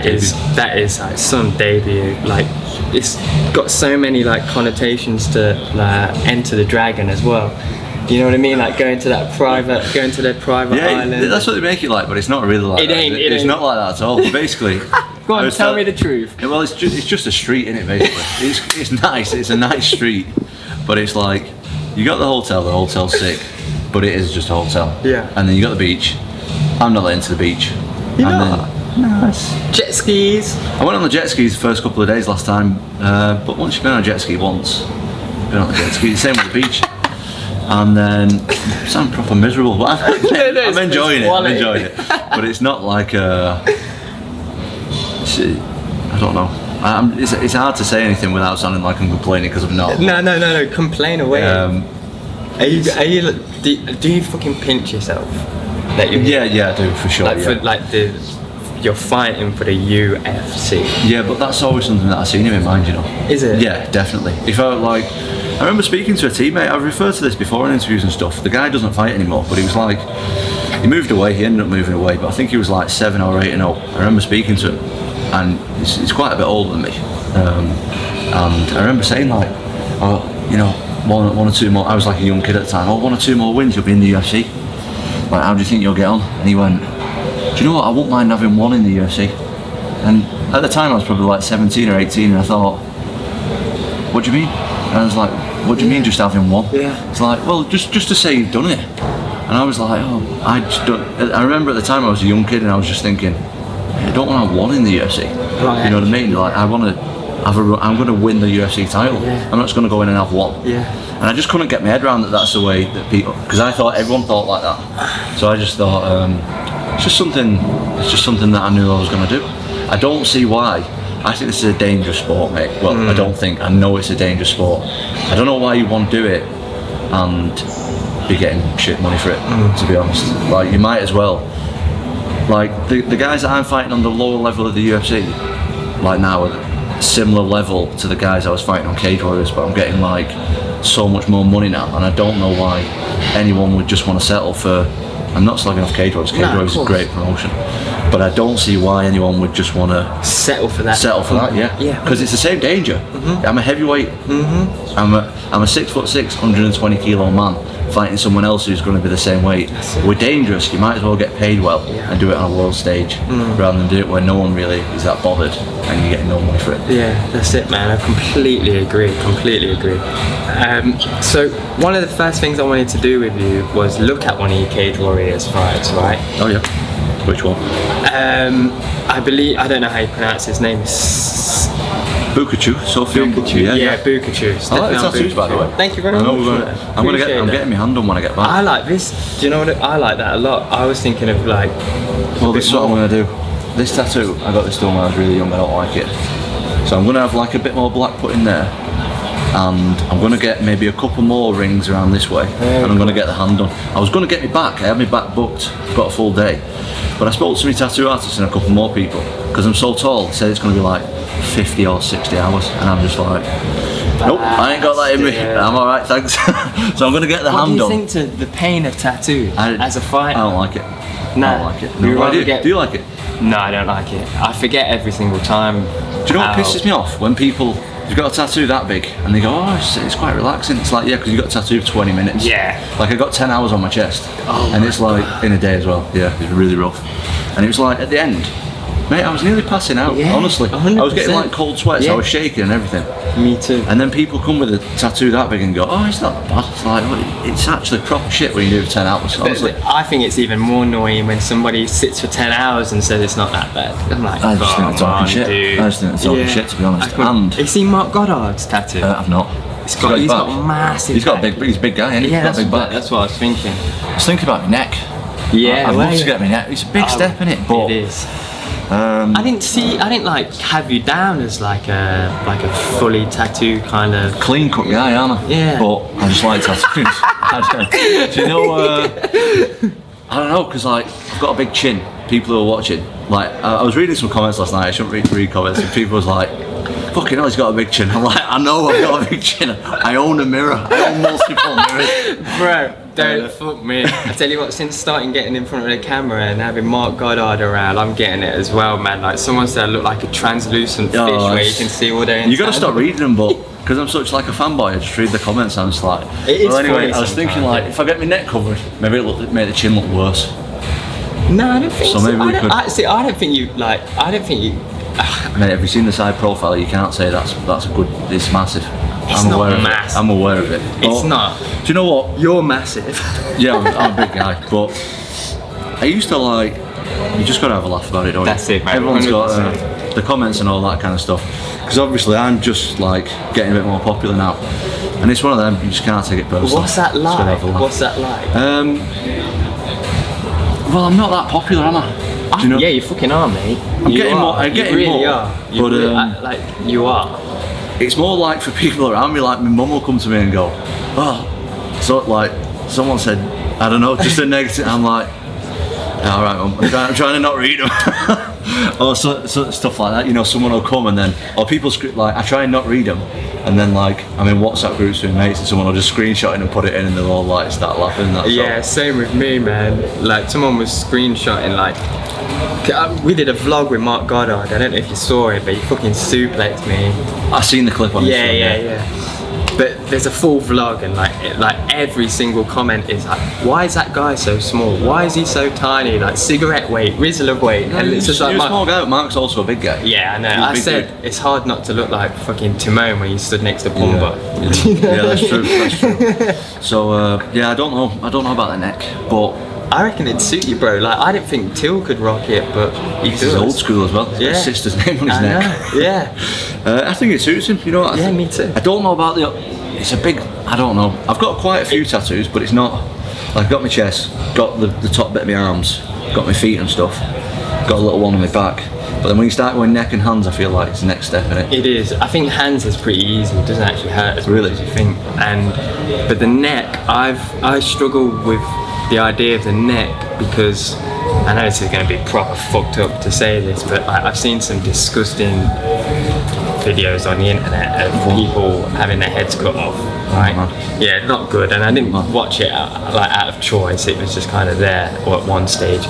is like some debut. Like it's got so many like connotations to Enter the Dragon as well. You know what I mean? Like going to their private island. That's what they make it like, but it's not really like that. It's not like that at all. Basically, go on, tell me the truth. Well, it's just a street, isn't it? Basically, it's nice. It's a nice street, but it's like you got the hotel's sick, but it is just a hotel. Yeah. And then you got the beach. I'm not into the beach. You're not? Nice. Jet skis. I went on the jet skis the first couple of days last time, but once you've been on a jet ski once, you've been on the jet ski. Same with the beach. And then I sound proper miserable, but I'm enjoying it. But it's not like I don't know. It's hard to say anything without sounding like I'm complaining because I'm not. No. Complain away. Do you fucking pinch yourself? That you? Yeah, I do for sure. You're fighting for the UFC. Yeah, but that's always something that I seen him in mind, you know. Is it? Yeah, definitely. I remember speaking to a teammate, I've referred to this before in interviews and stuff, the guy doesn't fight anymore, but he was like, he moved away, he ended up moving away, but I think he was like 7 or 8-0. I remember speaking to him, and he's quite a bit older than me, and I remember saying like, oh, you know, one or two more, I was like a young kid at the time, 1 or 2 more wins, you'll be in the UFC. Like, how do you think you'll get on? And he went, do you know what, I wouldn't mind having 1 in the UFC. And at the time I was probably like 17 or 18, and I thought, what do you mean? And I was like, what do you mean just having 1? Yeah. It's like, well, just to say you've done it. And I was like, oh, I remember at the time I was a young kid and I was just thinking, I don't want to have 1 in the UFC. Right. You know what I mean? Like, I'm going to win the UFC title. Yeah. I'm not just going to go in and have 1. Yeah. And I just couldn't get my head around that that's the way that people, because I thought everyone thought like that. So I just thought, it's just something that I knew I was going to do. I don't see why. I think this is a dangerous sport, mate. Well, I know it's a dangerous sport. I don't know why you want to do it and be getting shit money for it, to be honest. Like, you might as well. Like, the guys that I'm fighting on the lower level of the UFC, like now, are similar level to the guys I was fighting on Cage Warriors, but I'm getting like so much more money now, and I don't know why anyone would just want to settle for. I'm not slagging off Cage Warriors. Cage Warriors is a great promotion, but I don't see why anyone would just want to settle for that. Yeah. Because it's the same danger. I'm a heavyweight. I'm a 6'6", 120 kilo man fighting someone else who's going to be the same weight. We're dangerous. You might as well get paid well and do it on a world stage rather than do it where no one really is that bothered and you're getting no money for it. Yeah, that's it, man. I completely agree. So one of the first things I wanted to do with you was look at one of your Cage Warriors fights, right? Oh yeah. Which one? I don't know how you pronounce his name. Bukachu, Sofian Bukachu. Yeah, Bukachu. I like the tattoos, by the way. Thank you very much. I'm getting my hand on when I get back. I like this. Do you know what? I like that a lot. I was thinking of like. Well, this is what I'm gonna do. This tattoo, I got this done when I was really young. I don't like it, so I'm gonna have like a bit more black put in there, and I'm gonna get maybe a couple more rings around this way, and I'm gonna get the hand done. I was gonna get my back. I had my back booked. Got a full day, but I spoke to my tattoo artist and a couple more people because I'm so tall. They said it's gonna be like 50 or 60 hours, and I'm just like, nope, I ain't got that in me. I'm alright, thanks. So I'm gonna get the hand done. What do you think to the pain of tattoo as a fighter? I don't like it. No. I don't like it. No, do you like it? No, I don't like it. I forget every single time. Do you know what pisses me off? When people, you've got a tattoo that big and they go, oh, it's quite relaxing. It's like, yeah, because you've got a tattoo for 20 minutes. Yeah. Like, I got 10 hours on my chest. And it's like, in a day as well. Yeah, it's really rough. And it was like, at the end, mate, I was nearly passing out, honestly. 100%. I was getting like cold sweats, I was shaking and everything. Me too. And then people come with a tattoo that big and go, oh, it's not that bad. It's like, well, it's actually proper shit when you do it for 10 hours, honestly. I think it's even more annoying when somebody sits for 10 hours and says it's not that bad. I'm like, I just think they're talking shit. Dude. I just think they're talking shit, to be honest. Have you seen Mark Goddard's tattoo? I've not. He's got massive. He's got he's a big guy, isn't he? Yeah, he's got a big back. That's what I was thinking. I was thinking about my neck. Yeah, I'd love to get my neck. It's a big step in it, but it is. I didn't like have you down as like a fully tattoo kind of clean cut guy, aren't I? Yeah. But I just like tattoos. Do you know? I don't know, because like I've got a big chin. People who are watching, like I was reading some comments last night. I shouldn't read comments. And people was like, fucking hell, he's got a big chin. I'm like, I know I've got a big chin. I own a mirror. I own multiple mirrors. Bro, don't fuck me. I tell you what, since starting getting in front of the camera and having Mark Goddard around, I'm getting it as well, man. Like someone said I look like a translucent fish where you can see all their You gotta stop reading them, but because I'm such like a fanboy, I just read the comments and I'm just like, well, anyway, I was thinking like, if I get my neck covered, maybe it'll make the chin look worse. No, I don't think so. Maybe we could. I don't think you like. I don't think you. Mate, have you seen the side profile? You can't say that's a good. It's massive. It's I'm aware not of massive. it. I'm aware of it. It's not. Do you know what? You're massive. Yeah, I'm a big guy, but I used to like. You just gotta have a laugh about it, don't you? That's it, man. Everyone's got the comments and all that kind of stuff. Because obviously I'm just like getting a bit more popular now, and it's one of them. You just can't take it personally. What's that like? What's that like? Well, I'm not that popular, am I? Do you know? Yeah, you fucking are, mate. I'm getting more. Are. You really are. Like you are. It's more like for people around me, like my mum will come to me and go, oh, so like someone said, I don't know, just a negative. I'm like, yeah, all right, mum, I'm trying to not read them. Or so stuff like that. You know, someone will come and then, or people like, I try and not read them, and then like I'm in WhatsApp groups with mates and someone will just screenshot it and put it in and they'll all like start laughing. Yeah, same with me, man. Like someone was screenshotting like. We did a vlog with Mark Goddard. I don't know if you saw it, but he fucking suplexed me. I've seen the clip on Instagram. Yeah. But there's a full vlog, and like every single comment is like, why is that guy so small? Why is he so tiny? Like cigarette weight, Rizzler weight. No, and it's just like you're a small guy, but Mark's also a big guy. Yeah, I know. I said dude. It's hard not to look like fucking Timon when you stood next to Pumba. Yeah, that's true. That's true. So yeah, I don't know about the neck, but. I reckon it'd suit you, bro. Like, I didn't think Till could rock it, but he's old school as well. He's got his sister's name on his neck. Yeah. I think it suits him. You know what? Me too. I don't know about it's a big. I don't know. I've got quite a few tattoos, but it's not. Like, I've got my chest, got the top bit of my arms, got my feet and stuff, got a little one on my back. But then when you start going neck and hands, I feel like it's the next step in it. It is. I think hands is pretty easy. It doesn't actually hurt as much as you think. But the neck, I struggle with the idea of the neck because I know this is going to be proper fucked up to say this, but I've seen some disgusting videos on the internet of people having their heads cut off. Right? Yeah, not good. And I didn't watch it out of choice. It was just kind of there at one stage.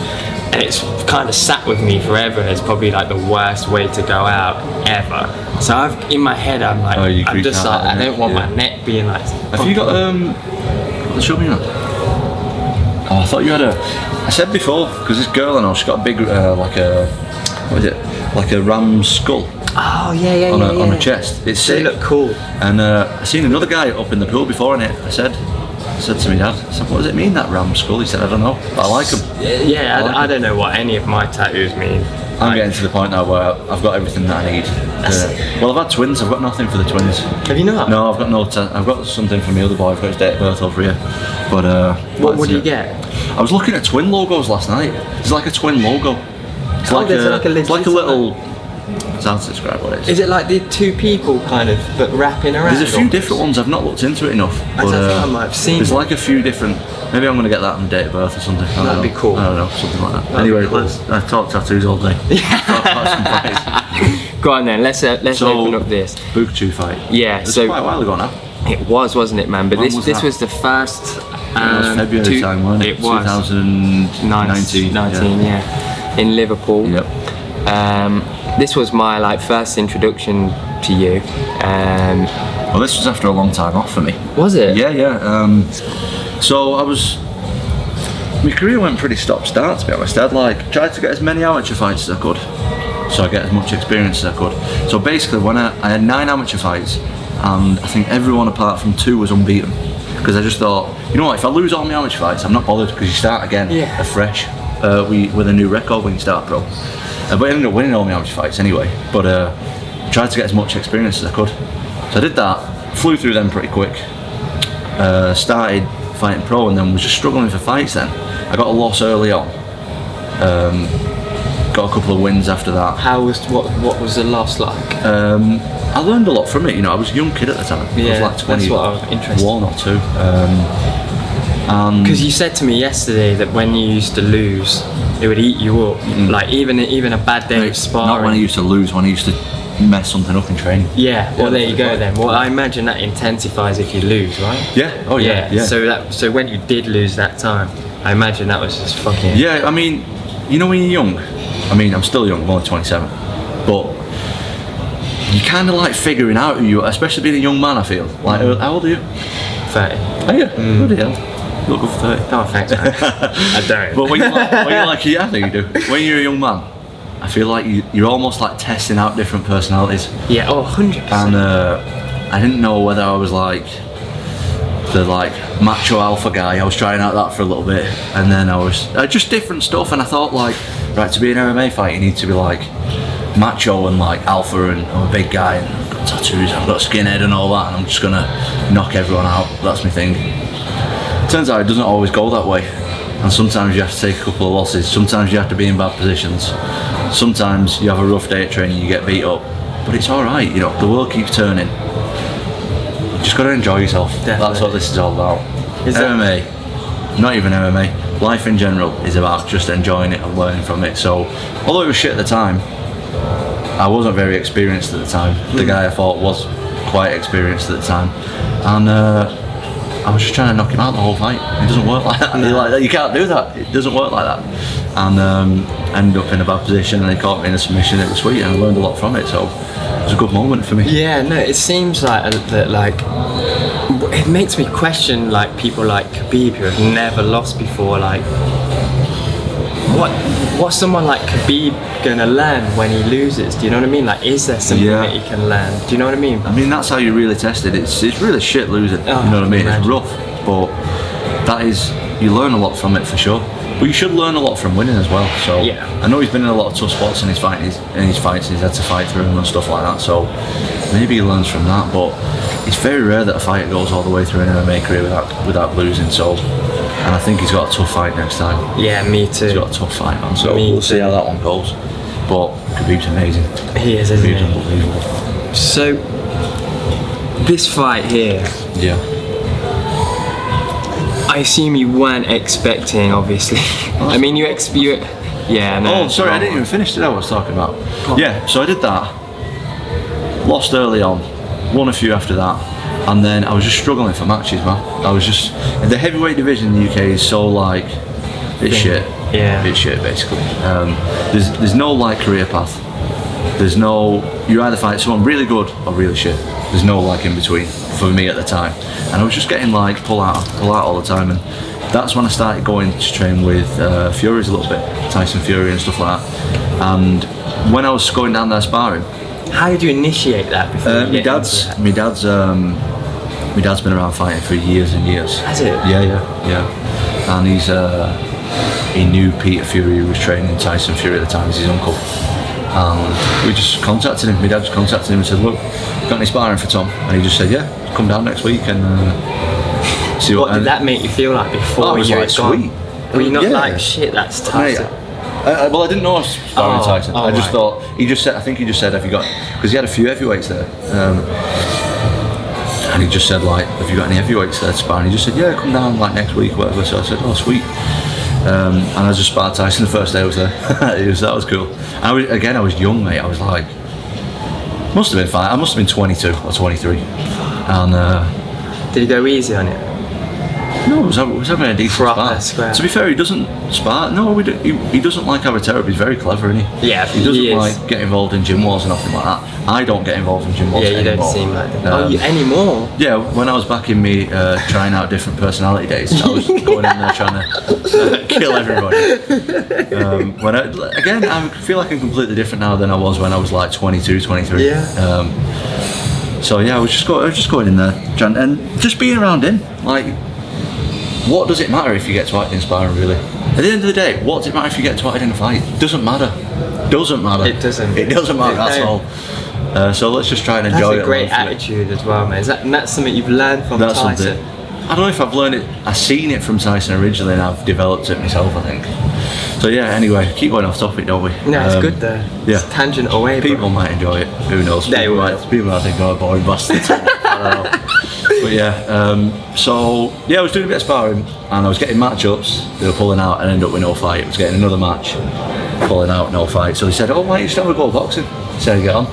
And it's kind of sat with me forever. It's probably like the worst way to go out ever. So in my head, I'm like, I'm just like, I don't want my neck being like. Have you got show me that? Oh, I thought you had I said before, because this girl I know, she's got a big, like a ram's skull. Oh yeah. On her chest. It's sick. They look cool. And I seen another guy up in the pool before, and I said to my dad, I said, what does it mean, that ram skull? He said, I don't know, but I like them. Yeah, I don't know what any of my tattoos mean. I'm getting to the point now where I've got everything that I need. Well, I've had twins. I've got nothing for the twins. Have you not? No, I've got no. I've got something from the other boy. I've got his date of birth over here. But what do you get? I was looking at twin logos last night. There's like a twin logo. It's like a little. It's hard to describe what it is. Is it like the two people kind of, but wrapping around? There's a few different ones. I've not looked into it enough. I think I might have seen. There's like a few different. Maybe I'm going to get that on date of birth or something. That'd be cool. I don't know, something like that. Anyway, I talk tattoos all day. Go on then. Let's open up this Bukachu fight. Yeah. It's quite a while ago now. It was, wasn't it, man? But this was the first. It was February time, wasn't it? It was 2019. Yeah. In Liverpool. Yep. This was my first introduction to you. Well, this was after a long time off for me. Was it? Yeah. So my career went pretty stop-start, to be honest. I'd tried to get as many amateur fights as I could, so I get as much experience as I could. So basically, when I had 9 amateur fights, and I think everyone apart from 2 was unbeaten, because I just thought, you know what, if I lose all my amateur fights, I'm not bothered, because you start again afresh with a new record when you start pro. But I ended up winning all my amateur fights anyway. But tried to get as much experience as I could. So I did that, flew through them pretty quick. Started fighting pro, and then was just struggling for fights. Then I got a loss early on. Got a couple of wins after that. What was the loss like? I learned a lot from it. You know, I was a young kid at the time. Yeah, I was like 20, that's what I was interested. 1 or 2. Because you said to me yesterday that when you used to lose, it would eat you up. Like even a bad day of sparring. Not when I used to lose. When I used to mess something up in training. Yeah, well there you go then. Well, I imagine that intensifies if you lose, right? Yeah. Oh yeah. So when you did lose that time, I imagine that was just fucking. Yeah, I mean, you know when you're young. I mean, I'm still young. I'm only 27, but you kind of like figuring out who you are, especially being a young man. I feel like, how old are you? 30. Are you? Bloody hell. Look good for 30. Oh, thanks, man. I don't. But when you're like, yeah, I think you do. When you're a young man, I feel like you're almost like testing out different personalities. Yeah, 100%. And I didn't know whether I was like the like macho alpha guy. I was trying out that for a little bit, and then I was just different stuff. And I thought like, right, to be an MMA fight, you need to be like macho and like alpha, and I'm a big guy and I've got tattoos, I've got a skinhead and all that, and I'm just gonna knock everyone out. That's my thing. Turns out it doesn't always go that way, and sometimes you have to take a couple of losses. Sometimes you have to be in bad positions. Sometimes you have a rough day at training, you get beat up, but it's all right. You know, the world keeps turning. You just got to enjoy yourself. Definitely. That's what this is all about. MMA, not even MMA, life in general is about just enjoying it and learning from it. So, although it was shit at the time, I wasn't very experienced at the time. The guy I fought was quite experienced at the time, and I was just trying to knock him out the whole fight. It doesn't work like that. No. You can't do that. It doesn't work like that. And ended up in a bad position, and he caught me in a submission. It was sweet, and I learned a lot from it. So it was a good moment for me. Yeah, no, it seems like that. Like, it makes me question like people like Khabib who have never lost before. Like, what's someone like Khabib gonna learn when he loses? Do you know what I mean? Like, is there something that he can learn? Do you know what I mean? I mean, that's how you really test it. It's really shit losing. You know what I mean? Imagine. It's rough, but that is, you learn a lot from it for sure. But you should learn a lot from winning as well. So yeah. I know he's been in a lot of tough spots in his fights, and he's had to fight through them and stuff like that. So maybe he learns from that. But it's very rare that a fighter goes all the way through an MMA career without losing. So, and I think he's got a tough fight next time. Yeah, me too. He's got a tough fight, man. So we'll see how that one goes. But Khabib's amazing. He is, isn't he? Khabib's unbelievable. So this fight here. Yeah. I assume you weren't expecting, obviously. I mean, yeah, no. Oh, sorry, I didn't even finish what I was talking about. Yeah, so I did that. Lost early on, won a few after that, and then I was just struggling for matches, man. I was just, the heavyweight division in the UK is so like, it's shit. Yeah. It's shit, basically. There's no like career path. There's no, you either fight someone really good or really shit. There's no like in between for me at the time, and I was just getting like pull out all the time, and that's when I started going to train with Furies a little bit, Tyson Fury and stuff like that. And when I was going down there sparring, how did you initiate that? Before my dad's been around fighting for years and years. Has it? Yeah. And he knew Peter Fury, who was training Tyson Fury at the time, as his uncle. And we just contacted him. My dad just contacted him and said, "Look, got any sparring for Tom?" And he just said, "Yeah, come down next week and see what." What did that make you feel like before you had gone? Were you not like, shit, that's Tyson? Well, I didn't know I was sparring Tyson. I just thought, I think he just said, "Have you got?" Because he had a few heavyweights there. And he just said, like, "Have you got any heavyweights there to spar?" And he just said, "Yeah, come down like next week, whatever." So I said, "Oh, sweet." And I just sparred Tyson the first day I was there. That was cool. I was young, mate. I was like, must have been fine. I must have been 22 or 23. And did he go easy on it? No, he was having a decent spar. To be fair, he doesn't spar. No, he doesn't like have a terror. He's very clever, isn't he? Yeah, he doesn't like get involved in gym wars and nothing like that. I don't get involved in gym wars anymore. Yeah, you don't seem like that. Anymore? Yeah, when I was back in me trying out different personality days, I was going in there trying to kill everybody. I feel like I'm completely different now than I was when I was like 22, 23. Yeah. So yeah, I was just going in there and just being around him, like. What does it matter if you get twatted in sparring, really? At the end of the day, what does it matter if you get twatted in a fight? Doesn't matter. It doesn't matter, that's all. So let's just try and enjoy it. That's a great attitude as well, man. That's something you've learned from Tyson? Something. I don't know if I've learned it. I've seen it from Tyson originally and I've developed it myself, I think. So yeah, anyway, keep going off topic, don't we? No, it's good though. Yeah. It's tangent away, bro. People might enjoy it. Who knows? People might think, "Oh, boring bastards." I don't know. But yeah, so yeah, I was doing a bit of sparring and I was getting matchups. They were pulling out and ended up with no fight. I was getting another match, pulling out, no fight. So they said, "Oh, why don't you just have a go boxing? See how you get on."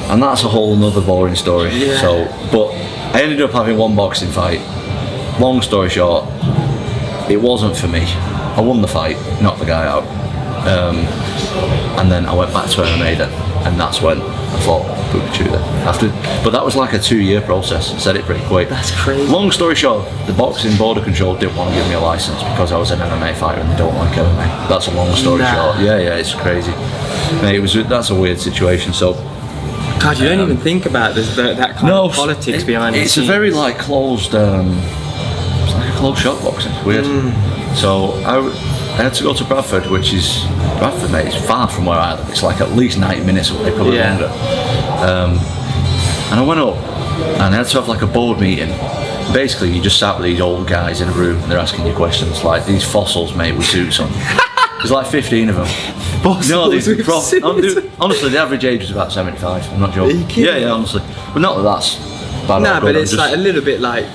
And that's a whole nother boring story. Yeah. So, but I ended up having one boxing fight. Long story short, it wasn't for me. I won the fight, knocked the guy out, and then I went back to MMA then, and that's when I fought Pukachu then. But that was like a 2-year process. I said it pretty quick. That's crazy. Long story short, the boxing border control didn't want to give me a license because I was an MMA fighter and they don't like MMA. That's a long story short. Yeah, it's crazy. Mate, that's a weird situation. So. God, you don't even think about that kind of politics behind it. It's a very like closed. It's like a closed shop boxing. It's weird. So I had to go to Bradford, which is Bradford, mate. It's far from where I live. It's like at least 90 minutes away, probably longer. And I went up, and I had to have like a board meeting. Basically, you just sat with these old guys in a room, and they're asking you questions like these fossils, mate, with suits on. There's like 15 of them. Honestly, the average age was about 75. I'm not joking. Yeah, honestly. But not that that's bad. No, but it's like a little bit like.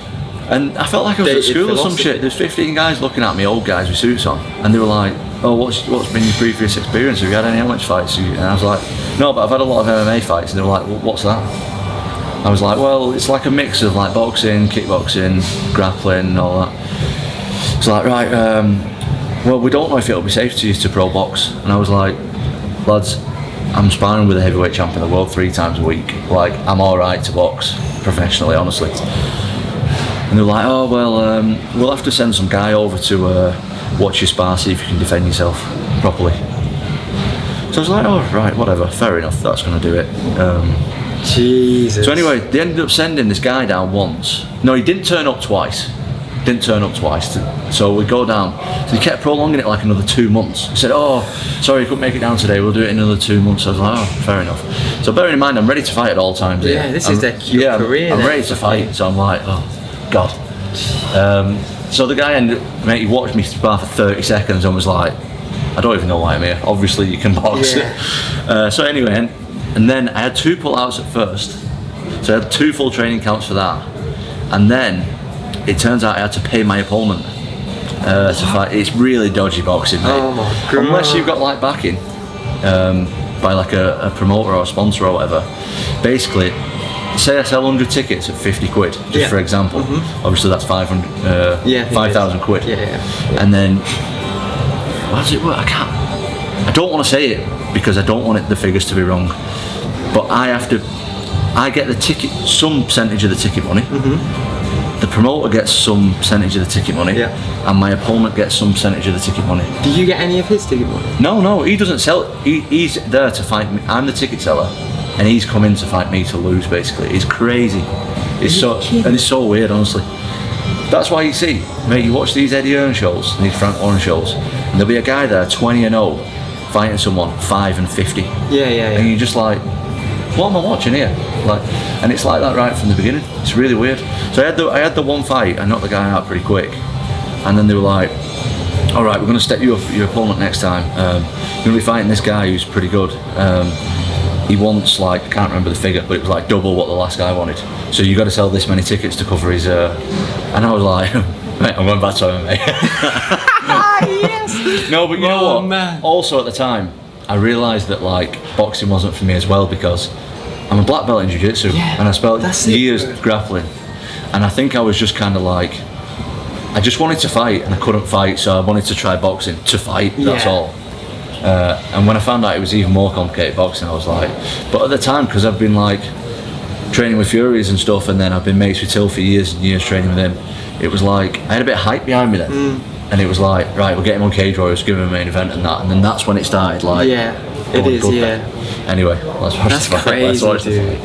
And I felt like I was at school or some shit. There's 15 guys looking at me, old guys with suits on, and they were like, "Oh, what's been your previous experience? Have you had any amateur fights?" And I was like, "No, but I've had a lot of MMA fights." And they were like, well, "What's that?" I was like, "Well, it's like a mix of like boxing, kickboxing, grappling, and all that." It's like, right. Well, we don't know if it'll be safe to use to pro box. And I was like, lads, I'm sparring with a heavyweight champion of the world 3 times a week. Like, I'm alright to box professionally, honestly. And they were like, oh, well, we'll have to send some guy over to watch you spar, see if you can defend yourself properly. So I was like, oh, right, whatever, fair enough, that's going to do it. Jesus. So anyway, they ended up sending this guy down once. No, he didn't turn up twice. So we go down. So he kept prolonging it like another 2 months. He said, oh, sorry, I couldn't make it down today, we'll do it in another 2 months. I was like, oh, fair enough. So bearing in mind, I'm ready to fight at all times. Yeah, this is your career. I'm ready to fight, so I'm like, oh, God. So the guy ended up, mate, he watched me spar for 30 seconds and was like, I don't even know why I'm here. Obviously, you can box. Yeah. So anyway, and then I had 2 pull-outs at first. So I had 2 full training counts for that. And then it turns out I had to pay my opponent to fight. It's really dodgy boxing, mate. Oh my God. Unless you've got like backing by like a promoter or a sponsor or whatever. Basically, say I sell 100 tickets at 50 quid, just for example. Obviously that's 5,000 quid. And then, how does it work? I don't want to say it because I don't want the figures to be wrong. But I get the ticket, some percentage of the ticket money. The promoter gets some percentage of the ticket money, and my opponent gets some percentage of the ticket money. Do you get any of his ticket money? No, he doesn't sell it. He's there to fight me. I'm the ticket seller, and he's come in to fight me to lose. Basically, it's crazy. It's so weird, honestly. That's why you see, mate. You watch these Eddie Hearn shows, and these Frank Warren shows, and there'll be a guy there, 20-0, fighting someone 5 and 50. And you're just like, what am I watching here? Like, and it's like that right from the beginning. It's really weird. So I had the one fight. I knocked the guy out pretty quick, and then they were like, "All right, we're going to step you up your opponent next time. You're going to be fighting this guy who's pretty good. He wants like, I can't remember the figure, but it was like double what the last guy wanted. So you got to sell this many tickets to cover his." And I was like, "Mate, I'm going back to MMA." Yes. No, but you know what? Man. Also at the time, I realised that like boxing wasn't for me as well because I'm a black belt in jiu-jitsu and I spent years grappling, and I think I was just kind of like, I just wanted to fight and I couldn't fight, so I wanted to try boxing to fight. That's all. And when I found out it was even more complicated boxing, I was like, but at the time, because I've been like training with Furies and stuff, and then I've been mates with Till for years and years training with him, it was like I had a bit of hype behind me then. And it was like, right, we'll get him on Cage Warriors, give him a main event and that, and then that's when it started. Like, it is. Anyway, let's watch the fight. Crazy, dude.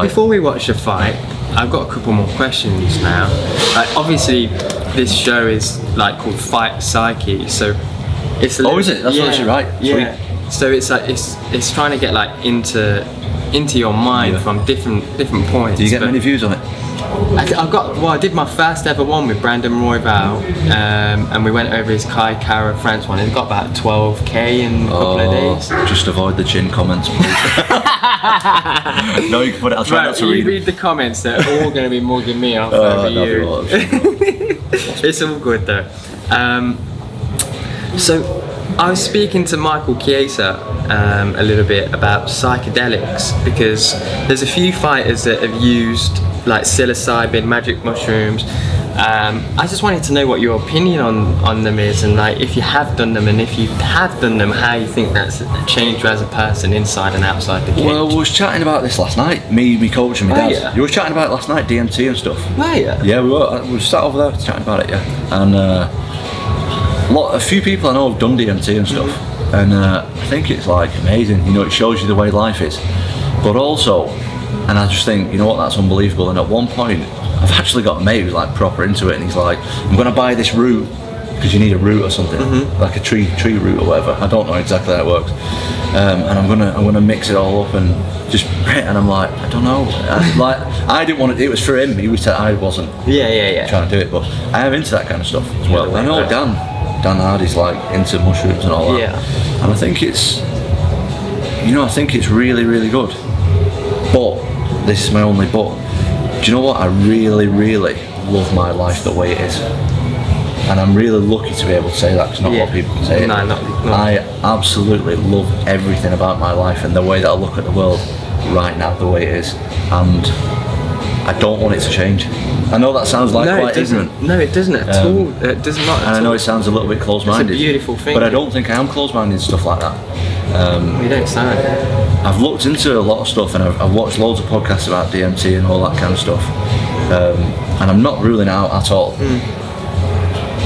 Before we watch the fight, I've got a couple more questions now. Obviously, this show is like called Fight Psyche, so it's. Is it? That's actually right. Yeah. Sweet. So it's like it's trying to get like into your mind from different points. Do you get many views on it? I did my first ever one with Brandon Royval, and we went over his Kai Kara France one. It got about 12k in a couple of days. Just avoid the chin comments, please. No, you can put it. I'll try not to read. You read the comments; they're all going to be mugging me off over you. It's all good though. So I was speaking to Michael Chiesa, a little bit about psychedelics, because there's a few fighters that have used like psilocybin, magic mushrooms. I just wanted to know what your opinion on them is, and like if you have done them, and if you have done them, how you think that's changed you as a person inside and outside the cage. Well, we was chatting about this last night, me coach and my dad. Yeah. You were chatting about it last night, DMT and stuff. Oh yeah. Yeah, we were sat over there chatting about it, yeah. And a few people I know have done DMT and stuff, and I think it's like amazing. You know, it shows you the way life is, but also, and I just think, you know what, that's unbelievable. And at one point, I've actually got a mate who's like proper into it, and he's like, I'm going to buy this root, because you need a root or something, like a tree root or whatever. I don't know exactly how it works. And I'm gonna mix it all up and just, and I'm like, I don't know. I didn't want to. It was for him. He was. I wasn't. Yeah. Trying to do it, but I am into that kind of stuff as well. I know Dan Hardy's like into mushrooms and all that. Yeah. And I think it's, you know, I think it's really, really good. But this is my only but. Do you know what? I really, really love my life the way it is. And I'm really lucky to be able to say that, because not a lot of people can say it. No. I absolutely love everything about my life and the way that I look at the world right now, the way it is. And I don't want it to change. I know that sounds like quite ignorant. No, it doesn't at all. It does not at all. And I know it sounds a little bit close-minded. It's a beautiful thing. But I don't think I am close-minded and stuff like that. You don't sound it. I've looked into a lot of stuff, and I've watched loads of podcasts about DMT and all that kind of stuff, and I'm not ruling it out at all.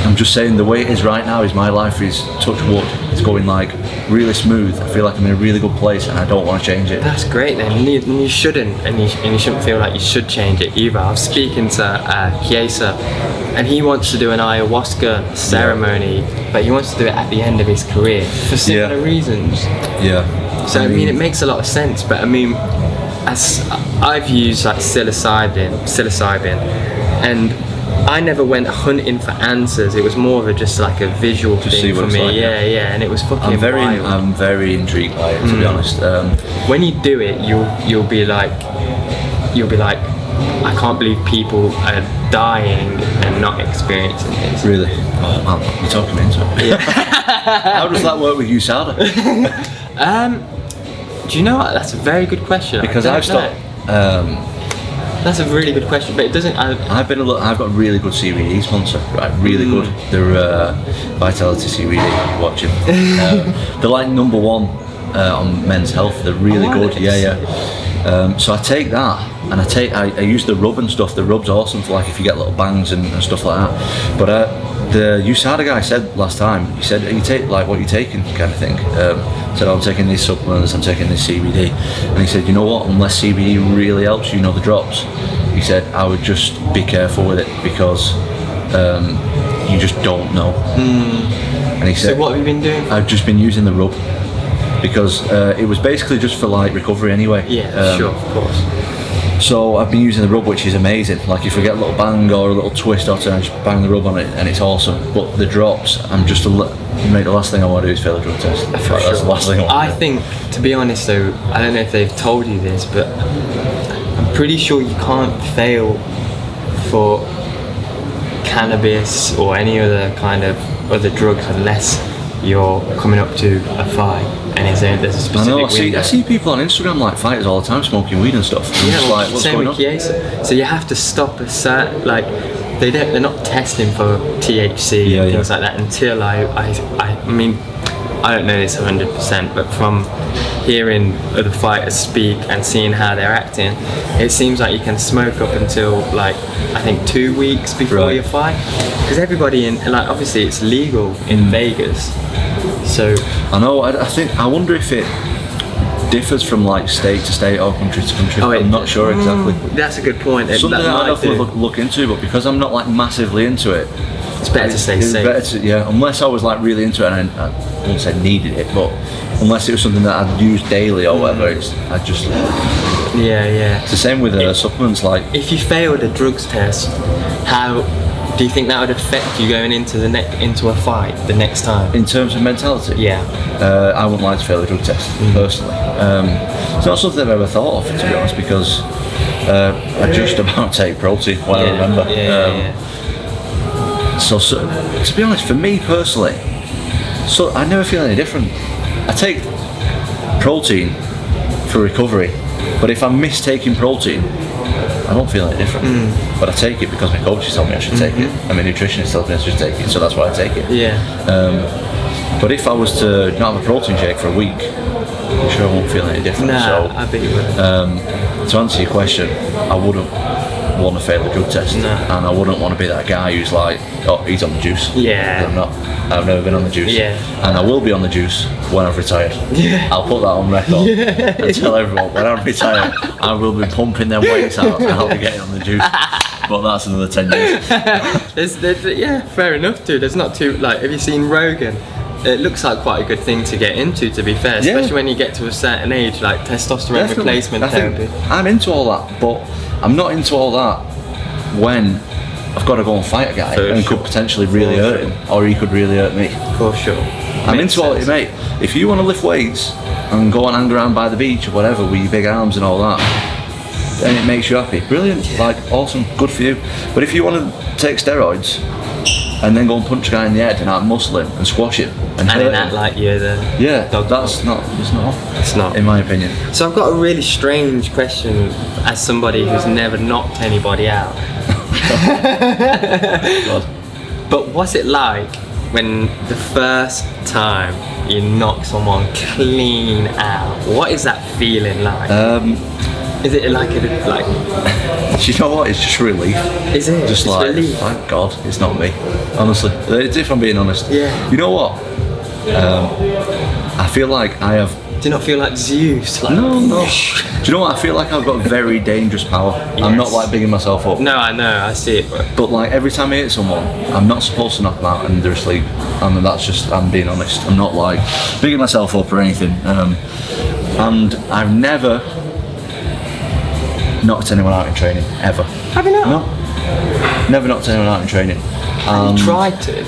I'm just saying the way it is right now is my life is, touch wood, it's going like really smooth. I feel like I'm in a really good place, and I don't want to change it. That's great then. You shouldn't, and you shouldn't feel like you should change it either. I was speaking to Chiesa, and he wants to do an ayahuasca ceremony, but he wants to do it at the end of his career for similar reasons. Yeah. So I mean, it makes a lot of sense, but I mean, as I've used like psilocybin, and I never went hunting for answers. It was more of just like a visual thing for me. Like, yeah, and it was fucking wild. I'm very intrigued by it, to be honest. When you do it, you'll be like, I can't believe people are dying and not experiencing this. Really? Oh man, you're talking me into it. Yeah. How does that work with USADA? Do you know what? That's a very good question. Because I've stopped. That's a really good question, but it doesn't. I've got a really good CBD sponsor, right? Really good. They're Vitality CBD. Watch them. They're like number one on men's health. They're really good. Yeah. So I take that, and I use the rub and stuff. The rub's awesome for like if you get little bangs and stuff like that. But the USADA guy said last time, he said, you take like what you're taking kind of thing. Said, I'm taking these supplements, I'm taking this CBD. And he said, you know what, unless CBD really helps you know the drops, he said, I would just be careful with it, because you just don't know. And he said, so what have you been doing? I've just been using the rub, because it was basically just for like recovery anyway. Yeah, sure, of course. So I've been using the rub, which is amazing. Like if you get a little bang or a little twist or turn, just bang the rub on it, and it's awesome. But the drops, I'm just mate, the last thing I want to do is fail a drug test. That's the last thing I want to do. think, to be honest though, I don't know if they've told you this, but I'm pretty sure you can't fail for cannabis or any other kind of other drugs unless you're coming up to a fight, and there's a specific window. I see people on Instagram like fighters all the time smoking weed and stuff. I'm just like, what's going on? Chiesa. So you have to stop a certain, like, they're not testing for THC and things like that until I mean, I don't know this 100%, but from hearing other fighters speak and seeing how they're acting, it seems like you can smoke up until like I think 2 weeks before your fight, because everybody in, like, obviously it's legal in Vegas, so I know. I wonder if it differs from like state to state or country to country. I'm not sure exactly. That's a good point. Something that I'd have to look into, but because I'm not like massively into it, it's better to stay safe. Unless I was like really into it and I wouldn't say needed it, but unless it was something that I'd use daily or whatever, I'd just. It's the same with supplements. Like if you failed a drugs test, how do you think that would affect you going into into a fight the next time? In terms of mentality? Yeah. I wouldn't like to fail a drug test, personally. It's not something I've ever thought of, to be honest, because I just about take protein when I remember. So to be honest, for me personally, so I never feel any different. I take protein for recovery, but if I miss taking protein, I don't feel any different. But I take it because my coaches told me I should take it, and my nutritionist tells me I should take it, so that's why I take it. But if I was to not have a protein shake for a week, I'm sure I won't feel any different. No, I bet you would. To answer your question, I wouldn't want to fail a drug test, and I wouldn't want to be that guy who's like, oh, he's on the juice. Yeah. I'm not. I've never been on the juice. Yeah. And I will be on the juice when I've retired. Yeah. I'll put that on record and tell everyone when I'm retired, I will be pumping them weights out and I'll be getting on the juice. But that's another 10 years. Yeah, fair enough, dude. It's not too, like, have you seen Rogan? It looks like quite a good thing to get into, to be fair, especially when you get to a certain age, like testosterone replacement therapy. I'm into all that, but I'm not into all that when I've got to go and fight a guy could potentially really hurt him, or he could really hurt me. For sure. I'm into all it, mate. If you want to lift weights and go and hang around by the beach or whatever with your big arms and all that, then it makes you happy. Brilliant, like awesome, good for you. But if you want to take steroids and then go and punch a guy in the head and out-muscle him and squash him and hurt then him, act like you're the dog. It's not, in my opinion. So I've got a really strange question as somebody who's never knocked anybody out. God. But what's it like when the first time you knock someone clean out? What is that feeling like? Is it like you know what? It's just relief. Is it? Just it's like, relief. thank God, it's not me. Honestly, if I'm being honest. Yeah. You know what? I feel like I have. Do you not feel like Zeus? Like, no. Do you know what? I feel like I've got very dangerous power. Yes. I'm not like bigging myself up. No, I know, I see it. But like every time I hit someone, I'm not supposed to knock them out and they're asleep. And that's just, I'm being honest. I'm not like bigging myself up or anything. And I've never knocked anyone out in training, ever. Have you not? No. Never knocked anyone out in training. You tried to?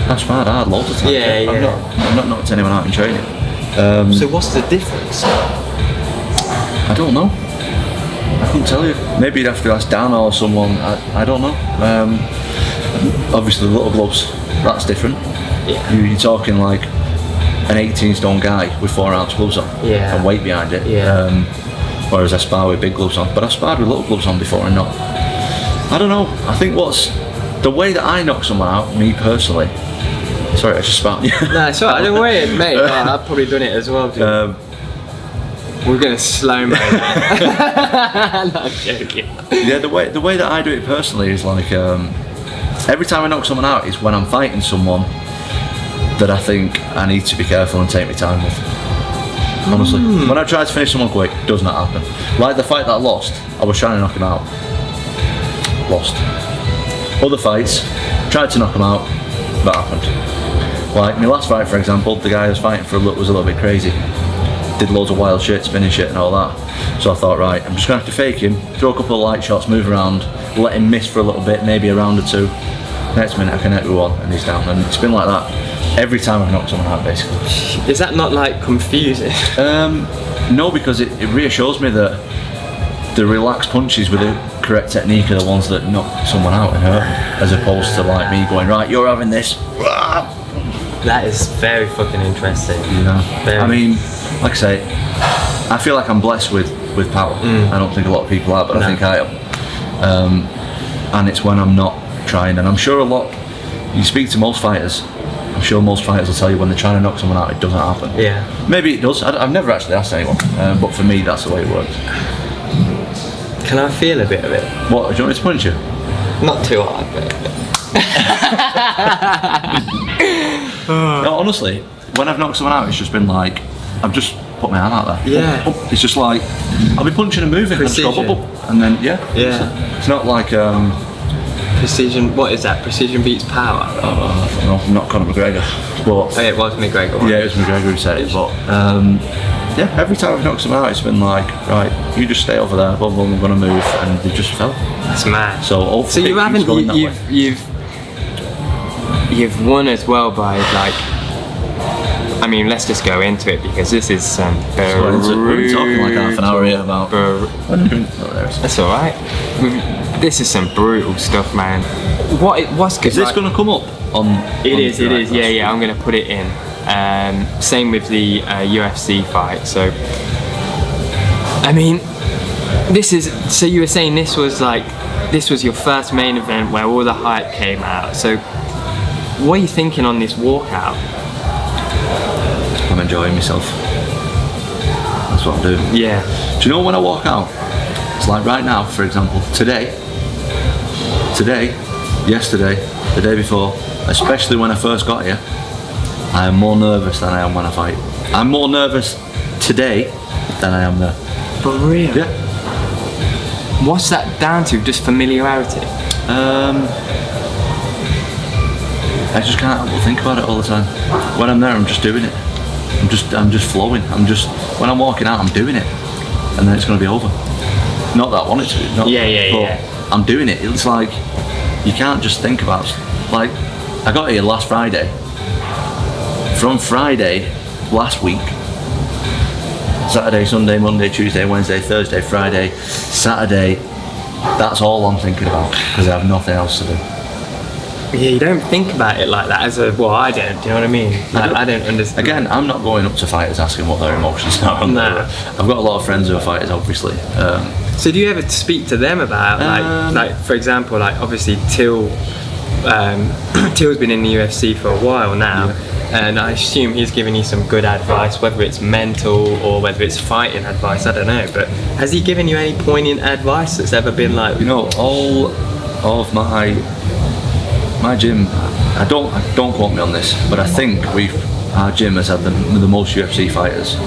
That's mad, I had loads of times. I've not knocked anyone out in training. So what's the difference? I don't know. I couldn't tell you. Maybe you'd have to ask Dan or someone. I don't know. Obviously the little gloves, that's different. Yeah. You're talking like an 18 stone guy with 4 ounce gloves on and weight behind it. Yeah. Whereas I spar with big gloves on. But I've sparred with little gloves on before and not. I don't know. I think what's the way that I knock someone out, me personally. Sorry, I just spat on you. No, it's alright, don't worry, mate. I've probably done it as well, dude. We're gonna slow-mo that. No, I'm joking. Yeah, the way that I do it personally is like every time I knock someone out is when I'm fighting someone that I think I need to be careful and take my time with. Honestly, when I try to finish someone quick, it does not happen. Like the fight that I lost, I was trying to knock him out. Lost. Other fights, tried to knock him out, that happened. Like my last fight, for example, the guy I was fighting for was a little bit crazy. Did loads of wild shit, spinning shit and all that. So I thought, right, I'm just going to have to fake him, throw a couple of light shots, move around, let him miss for a little bit, maybe a round or two. Next minute I connect with one and he's down. And it's been like that every time I've knocked someone out, basically. Is that not like confusing? No, because it reassures me that the relaxed punches with the correct technique are the ones that knock someone out and hurt them, as opposed to like me going, right, you're having this. That is very fucking interesting. I mean, like I say, I feel like I'm blessed with power. I don't think a lot of people are, but I think I am. And it's when I'm not trying, and I'm sure you speak to most fighters, I'm sure most fighters will tell you when they're trying to knock someone out, it doesn't happen. Yeah. Maybe it does. I've never actually asked anyone, but for me, that's the way it works. Can I feel a bit of it? What, do you want me to punch you? Not too hard, but... No, honestly, when I've knocked someone out, it's just been like, I've just put my hand out there. Yeah. It's just like, I'll be punching and moving, and just go bubble. And then, it's not like... Precision, what is that? Precision beats power? I don't know, I'm not Conor McGregor. But it was McGregor. Yeah, it was McGregor who said it, but... every time I've knocked someone out, it's been like, right, you just stay over there, boom, boom, I'm gonna move, and they just fell. That's mad. So you haven't, you've won as well by like, I mean, let's just go into it because this is some We've been talking like half an hour here about... That's alright. This is some brutal stuff, man. What's good? Is this gonna come up on... It is, yeah, I'm gonna put it in. Same with the UFC fight. So, I mean, so you were saying this was your first main event where all the hype came out. So, what are you thinking on this walkout? I'm enjoying myself. That's what I'm doing. Yeah. Do you know when I walk out? It's like right now, for example, today, yesterday, the day before, especially when I first got here, I am more nervous than I am when I fight. I'm more nervous today than I am there. For real? Yeah. What's that down to? Just familiarity? I just can't think about it all the time. When I'm there, I'm just doing it. I'm just flowing. When I'm walking out, I'm doing it, and then it's going to be over. Not that I want it to. But I'm doing it. It's like you can't just think about. Like I got here last Friday. From Friday last week, Saturday, Sunday, Monday, Tuesday, Wednesday, Thursday, Friday, Saturday. That's all I'm thinking about because I have nothing else to do. Yeah, you don't think about it like that I don't, do you know what I mean? I don't understand. Again, I'm not going up to fighters asking what their emotions are. I've got a lot of friends who are fighters, obviously. So do you ever speak to them about, like for example, like obviously Till's been in the UFC for a while now, and I assume he's giving you some good advice, whether it's mental or whether it's fighting advice, I don't know, but has he given you any poignant advice that's ever been like... You know, all of my gym, I don't quote me on this, but I think our gym has had the most UFC fighters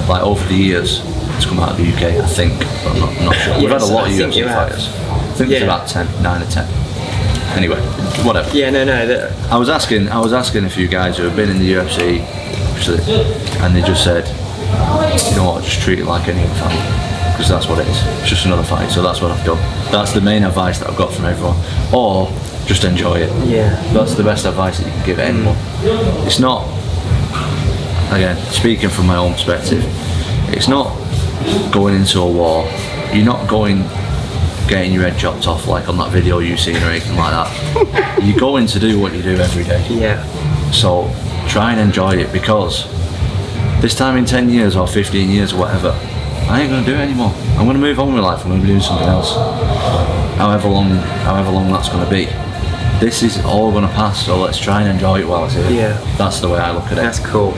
like over the years to come out of the UK. I think, but I'm not sure. We've had a lot of UFC fighters. I think it's about 9 or 10. Anyway, whatever. Yeah, no. I was asking a few guys who have been in the UFC, actually, and they just said, you know what, just treat it like any other fight, because that's what it is. It's just another fight. So that's what I've done. That's the main advice that I've got from everyone. Or just enjoy it. Yeah. That's the best advice that you can give anyone. It's not, again, speaking from my own perspective, it's not going into a war. You're not getting your head chopped off like on that video you've seen or anything like that. You're going to do what you do every day. Yeah. So try and enjoy it, because this time in 10 years or 15 years or whatever, I ain't going to do it anymore. I'm going to move on with life. I'm going to be doing something else. However long that's going to be. This is all going to pass, so let's try and enjoy it while it's here. Yeah. That's the way I look at it. That's cool.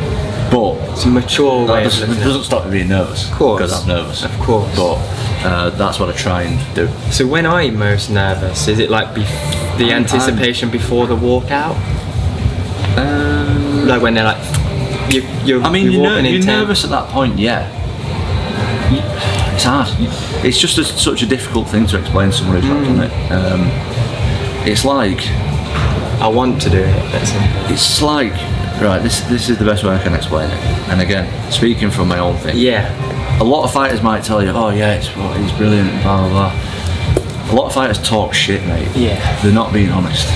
But it's a mature way of looking at it. It doesn't stop me being nervous. Of course. Because I'm nervous. Of course. But that's what I try and do. So when are you most nervous? Is it like the anticipation before the walkout? Like when they're like, you're nervous at that point, yeah. It's hard. It's just such a difficult thing to explain to someone who's not done it. It's like, I want to do it. It's like, right, this is the best way I can explain it. And again, speaking from my own thing. Yeah. A lot of fighters might tell you, oh yeah, he's brilliant, blah blah blah. A lot of fighters talk shit, mate. Yeah. They're not being honest.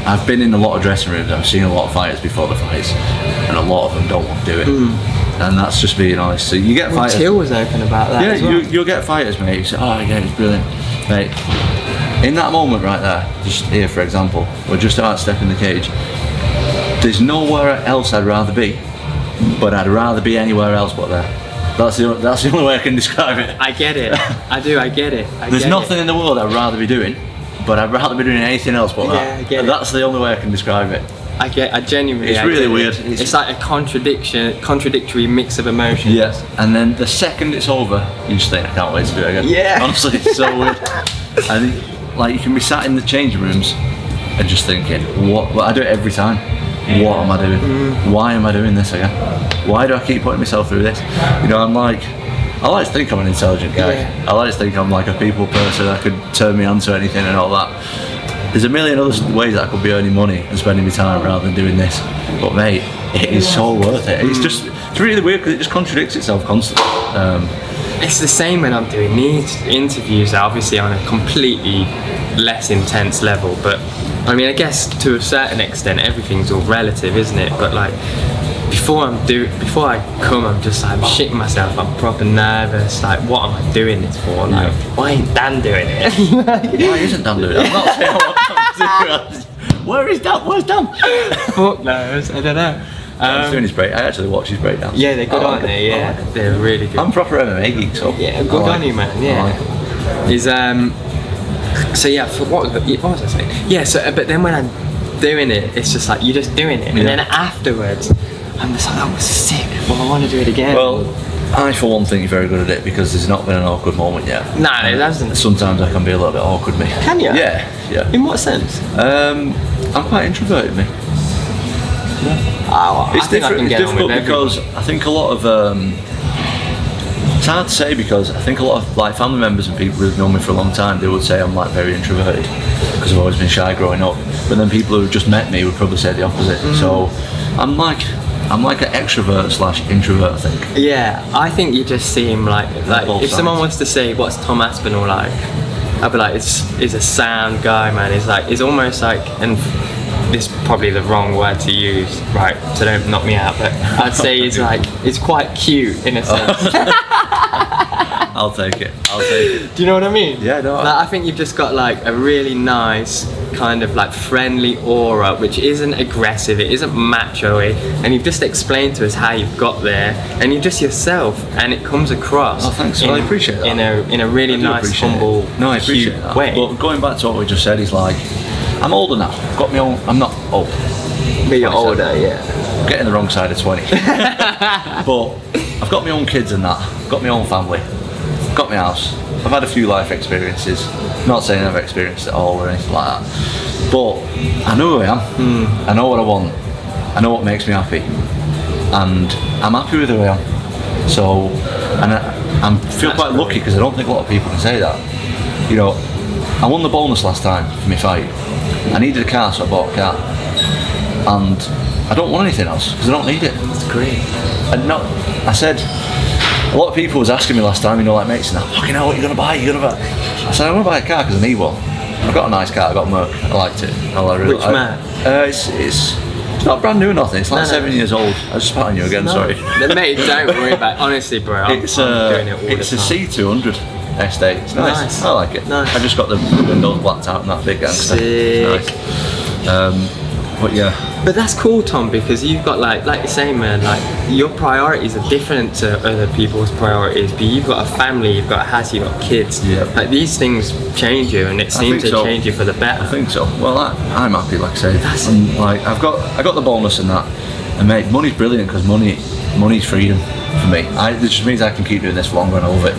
I've been in a lot of dressing rooms. I've seen a lot of fighters before the fights, and a lot of them don't want to do it. And that's just being honest. So you get fighters. Till was open about that. Yeah, as well. you'll get fighters, mate. You say, oh yeah, he's brilliant, mate. In that moment right there, just here for example, we're just about to step in the cage. There's nowhere else I'd rather be, but I'd rather be anywhere else but there. That's the only way I can describe it. I get it. I do. I get it. There's nothing in the world I'd rather be doing, but I'd rather be doing anything else but that. Yeah, I get it. That's the only way I can describe it. I genuinely. It's really weird. It's like a contradictory mix of emotions. Yes. And then the second it's over, you just think, I can't wait to do it again. Yeah. Honestly, it's so weird. And like you can be sat in the changing rooms and just thinking, what? I do it every time. What am I doing? Why am I doing this again? Why do I keep putting myself through this? You know, I like to think I'm an intelligent guy. Yeah. I like to think I'm like a people person that could turn me on to anything and all that. There's a million other ways that I could be earning money and spending my time rather than doing this. But mate, it is so worth it. It's really weird because it just contradicts itself constantly. It's the same when I'm doing these interviews, obviously on a completely less intense level, but I mean, I guess to a certain extent everything's all relative, isn't it? But like before I come, I'm shitting myself. I'm proper nervous. Like, what am I doing this for? Like, why ain't Dan doing it? Why isn't Dan doing it? I'm not saying what I'm doing. Where is Dan? Where's Dan? Fuck knows. I don't know. He's doing his break. I actually watch his breakdowns. Yeah, they're good, aren't they? Yeah, they're really good. I'm proper MMA geek, so yeah, good on you, man. Yeah. He's So yeah, what was I saying? Yeah. So but then when I'm doing it, it's just like you're just doing it, and then afterwards, I'm just like, that was sick. Well, I want to do it again. Well, I for one think you're very good at it because there's not been an awkward moment yet. No, it hasn't. Sometimes I can be a little bit awkward, me. Can you? Yeah. In what sense? I'm quite introverted, me. Oh, It's difficult because I think a lot of it's hard to say because I think a lot of like family members and people who've known me for a long time, they would say I'm like very introverted because I've always been shy growing up. But then people who've just met me would probably say the opposite. So I'm like an extrovert / introvert, I think. Yeah, I think you just seem like if someone wants to say what's Tom Aspinall like, I'd be like, he's a sound guy, man. He's almost like, and this is probably the wrong word to use, right? So don't knock me out. But I'd say he's quite cute in a sense. I'll take it. Do you know what I mean? Yeah, no. I think you've just got like a really nice kind of like friendly aura, which isn't aggressive, it isn't macho-y, and you've just explained to us how you've got there, and you're just yourself, and it comes across. Oh, thanks. I appreciate that. In a really nice, humble, I appreciate that. way. But going back to what we just said, he's like, I'm older now. I've got my own. I'm not old. But you're older, yeah. I'm getting the wrong side of 20. But I've got my own kids and that. I've got my own family. Got my house. I've had a few life experiences. Not saying I've experienced it all or anything like that. But I know who I am. I know what I want. I know what makes me happy. And I'm happy with who I am. So, and I feel quite lucky because I don't think a lot of people can say that. You know, I won the bonus last time for my fight. I needed a car, so I bought a car. And I don't want anything else because I don't need it. That's great. I said, a lot of people was asking me last time, you know, like mates, fucking hell, what are you gonna buy? I said, I want to buy a car because I need one. I've got a nice car, I got a Merc, I liked it. Which Merc? It's not brand new or nothing, it's like 7 years old. I just spat on you again, sorry. Mate, don't worry about it, honestly bro, I'm doing it all the time. It's a C200 estate, it's nice. I like it. Nice. I just got the windows blacked out and that big gangster. Sick. Nice. But yeah. But that's cool, Tom, because you've got like you say, man, like your priorities are different to other people's priorities. But you've got a family, you've got a house, you've got kids. Yeah. Like these things change you, and it seems to change you for the better. I think so. Well, I'm happy, like I say. And like I got the bonus and that, and mate, money's brilliant because money's freedom for me. It just means I can keep doing this for longer and I love it.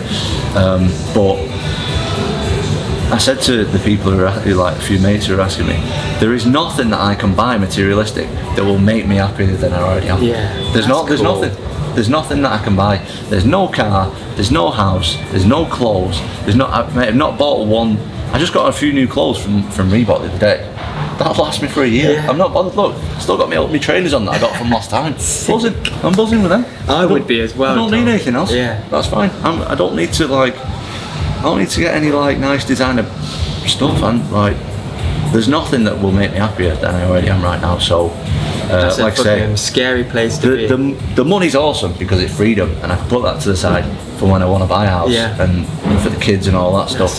But I said to the people who like a few mates who are asking me, there is nothing that I can buy materialistic that will make me happier than I already am. Yeah. There's nothing that I can buy. There's no car, there's no house, there's no clothes, I've not bought one. I just got a few new clothes from Reebok the other day. That'll last me for a year. Yeah. I'm not bothered. Look, still got my trainers on that I got from last time. I'm buzzing with them. I would be as well. I don't need anything else. Yeah. That's fine. I don't need to get any like nice designer stuff, and like there's nothing that will make me happier than I already am right now. So that's like a fucking scary place to be. The money's awesome because it's freedom, and I can put that to the side for when I want to buy a house and for the kids and all that stuff.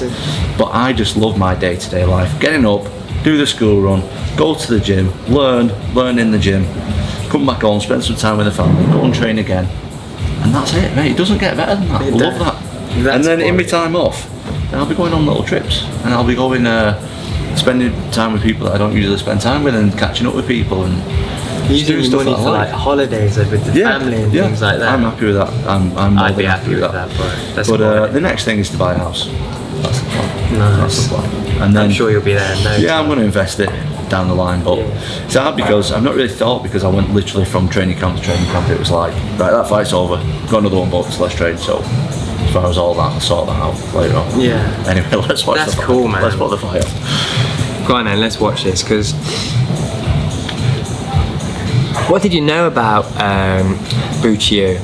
But I just love my day-to-day life, getting up, do the school run, go to the gym, learn in the gym, come back home, spend some time with the family, go and train again, and that's it, mate. It doesn't get better than that. I love that. And then in my time off, then I'll be going on little trips, and I'll be going spending time with people that I don't usually spend time with, and catching up with people, and using your money for like holidays with the family and things like that. I'm happy with that. I'd be happy with that, bro. But the next thing is to buy a house. That's the plan. Nice. That's the plan. And then I'm sure you'll be there. I'm going to invest it down the line, but it's hard because I've not really thought, because I went literally from training camp to training camp. It was like, right, that fight's over, got another one booked, let's train. So as far as all that, I'll sort that out later on. Yeah. Anyway, let's watch That's the fight. cool, man. Let's put the fight up. Go on then, let's watch this, because what did you know about Bukachu?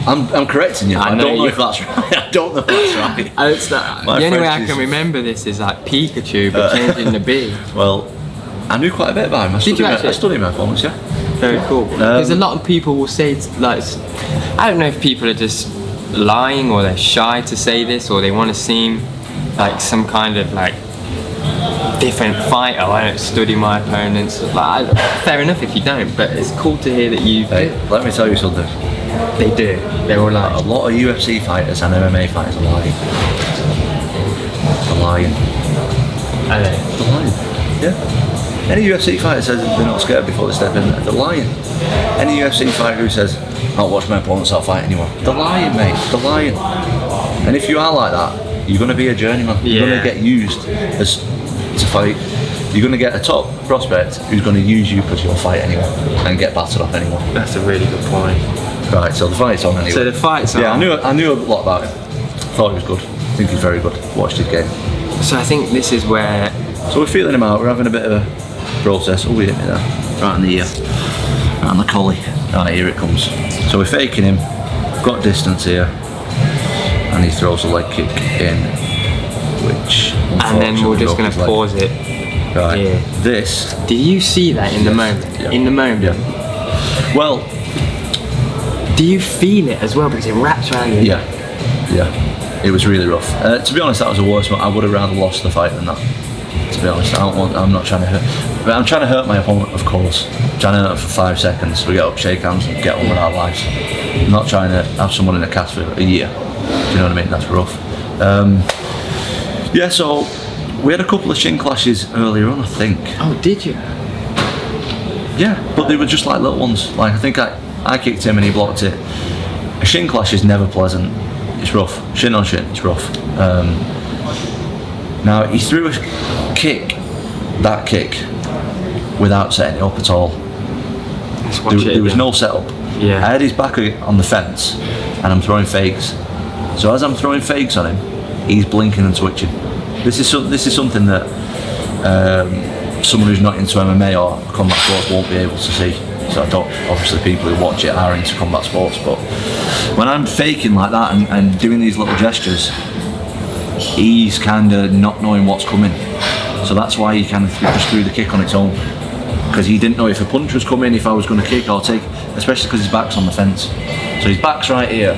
I'm correcting you. I don't know if that's right. I don't know if that's right. The only way I can remember this is like Pikachu, but changing the B. Well, I knew quite a bit about him. I studied mathematics, yeah. Very cool. Because a lot of people will say, like, I don't know if people are just lying or they're shy to say this, or they want to seem like some kind of like different fighter. I don't study my opponents. Like, fair enough if you don't, but it's cool to hear that you. Hey, let me tell you something. They do. They're all like. A lot of UFC fighters and MMA fighters are lying. They're lying. Are they? They're lying. Yeah. Any UFC fighter says they're not scared before they step in, they're lying. Any UFC fighter who says, I'll watch my opponents, I'll fight anymore, they're lying, mate. They're lying. And if you are like that, you're going to be a journeyman. Yeah. You're going to get used as to fight. You're going to get a top prospect who's going to use you because you'll fight anyone and get battered off anyone. That's a really good point. Right, so the fight's on anyway. So the fight's on. Yeah, I knew a lot about him. Thought he was good. I think he's very good. Watched his game. So I think this is where. So we're feeling him out. We're having a bit of a process. Oh, we hit me there. Right on the collie. Right, here it comes. So we're faking him. Got distance here. And he throws a leg kick in, which. And then we're just going to pause it. Right. Here. This. Did you see that in the moment? Yeah. In the moment? Yeah. Well. Do you feel it as well because it wraps around you? Yeah. It was really rough. To be honest, that was the worst one. I would have rather lost the fight than that. To be honest, I'm not trying to hurt. But I'm trying to hurt my opponent, of course. I'm trying to hurt for 5 seconds. We get up, shake hands, and get on with our lives. I'm not trying to have someone in a cast for a year. Do you know what I mean? That's rough. Yeah, so we had a couple of shin clashes earlier on, I think. Oh, did you? Yeah, but they were just like little ones. Like I think I kicked him and he blocked it. A shin clash is never pleasant. It's rough. Shin on shin, it's rough. Now he threw a kick, that kick, without setting it up at all. There was no setup. Yeah. I had his back on the fence and I'm throwing fakes. So as I'm throwing fakes on him, he's blinking and twitching. This is something that someone who's not into MMA or combat sports won't be able to see. So I don't, obviously people who watch it are into combat sports, but when I'm faking like that and doing these little gestures, he's kind of not knowing what's coming. So that's why he kind of just threw the kick on its own. Because he didn't know if a punch was coming, if I was going to kick or take, especially because his back's on the fence. So his back's right here,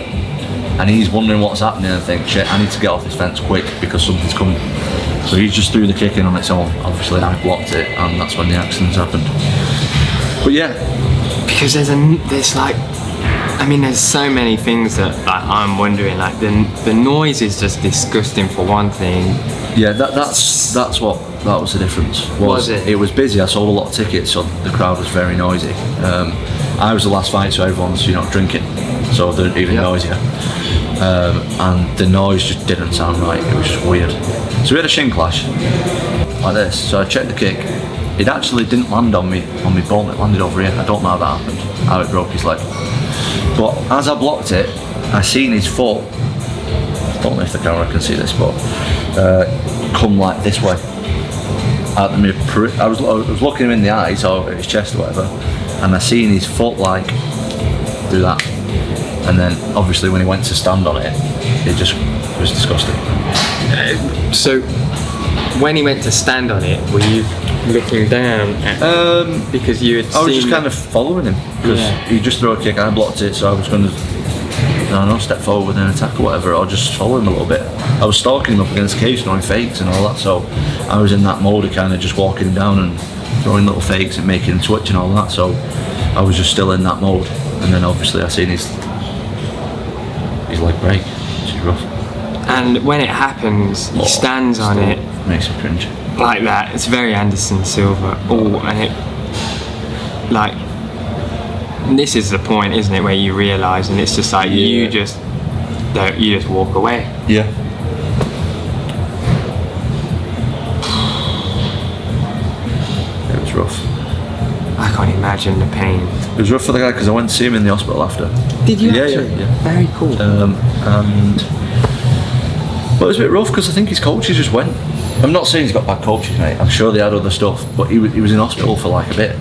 and he's wondering what's happening and think, shit, I need to get off this fence quick because something's coming. So he just threw the kick in on its own. Obviously I blocked it, and that's when the accidents happened. But yeah. Because there's so many things that I'm wondering. Like the noise is just disgusting for one thing. Yeah, that was the difference. Was it? It was busy. I sold a lot of tickets, so the crowd was very noisy. I was the last fight, so everyone's drinking, so they're even noisier. And the noise just didn't sound right. It was just weird. So we had a shin clash like this. So I checked the kick. It actually didn't land on me bone. It landed over here. I don't know how that happened. How it broke his leg. But as I blocked it, I seen his foot. I don't know if the camera can see this, but come like this way. I was looking him in the eyes or his chest or whatever, and I seen his foot like do that. And then obviously when he went to stand on it, it just was disgusting. So when he went to stand on it, were you looking down at because you had I was just kind of following him because he just threw a kick, I blocked it, so I was going to, I don't know, step forward with an attack or whatever, or just follow him a little bit. I was stalking him up against the cage, throwing fakes and all that, so I was in that mode of kind of just walking him down and throwing little fakes and making him twitch and all that, so I was just still in that mode. And then obviously I seen his leg break, which is rough. And when it happens, he stands on it. Makes me cringe. Like that. It's very Anderson Silva. Oh, and this is the point, isn't it, where you realise, and it's just like you just walk away. Yeah. It was rough. I can't imagine the pain. It was rough for the guy because I went to see him in the hospital after. Did you actually? Yeah. Very cool. But it was a bit rough because I think his coaches just went. I'm not saying he's got bad coaches, mate. I'm sure they had other stuff, but he was in hospital for like a bit.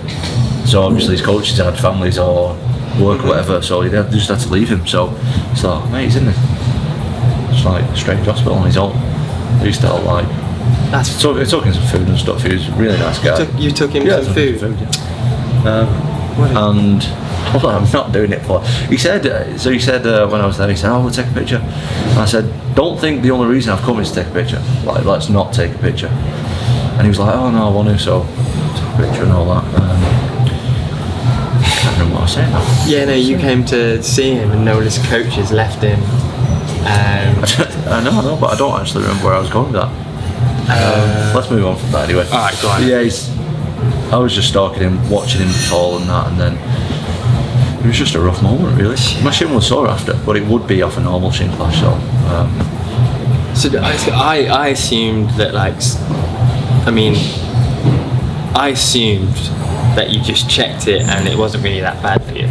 So obviously his coaches had families or work or whatever, so they just had to leave him. So it's like, mate, he's in it's like a strange hospital on his own. He used to like. He took him some food and stuff. He was a really nice guy. You took him some food? And well, I'm not doing it for. He said when I was there, he said, "Oh, we'll take a picture." And I said, "Don't think the only reason I've come is to take a picture. Like, let's not take a picture." And he was like, oh no, I want to, so took a picture and all that. I can't remember what I was saying now. Yeah, no, you came to see him and Nola's coaches left him. I know, but I don't actually remember where I was going with that. Let's move on from that anyway. Alright, go on. Yeah, I was just stalking him, watching him fall and that, and then it was just a rough moment, really. My shin was sore after, but it would be off a normal shin clash, so. So I assumed that, like, I assumed that you just checked it and it wasn't really that bad for you.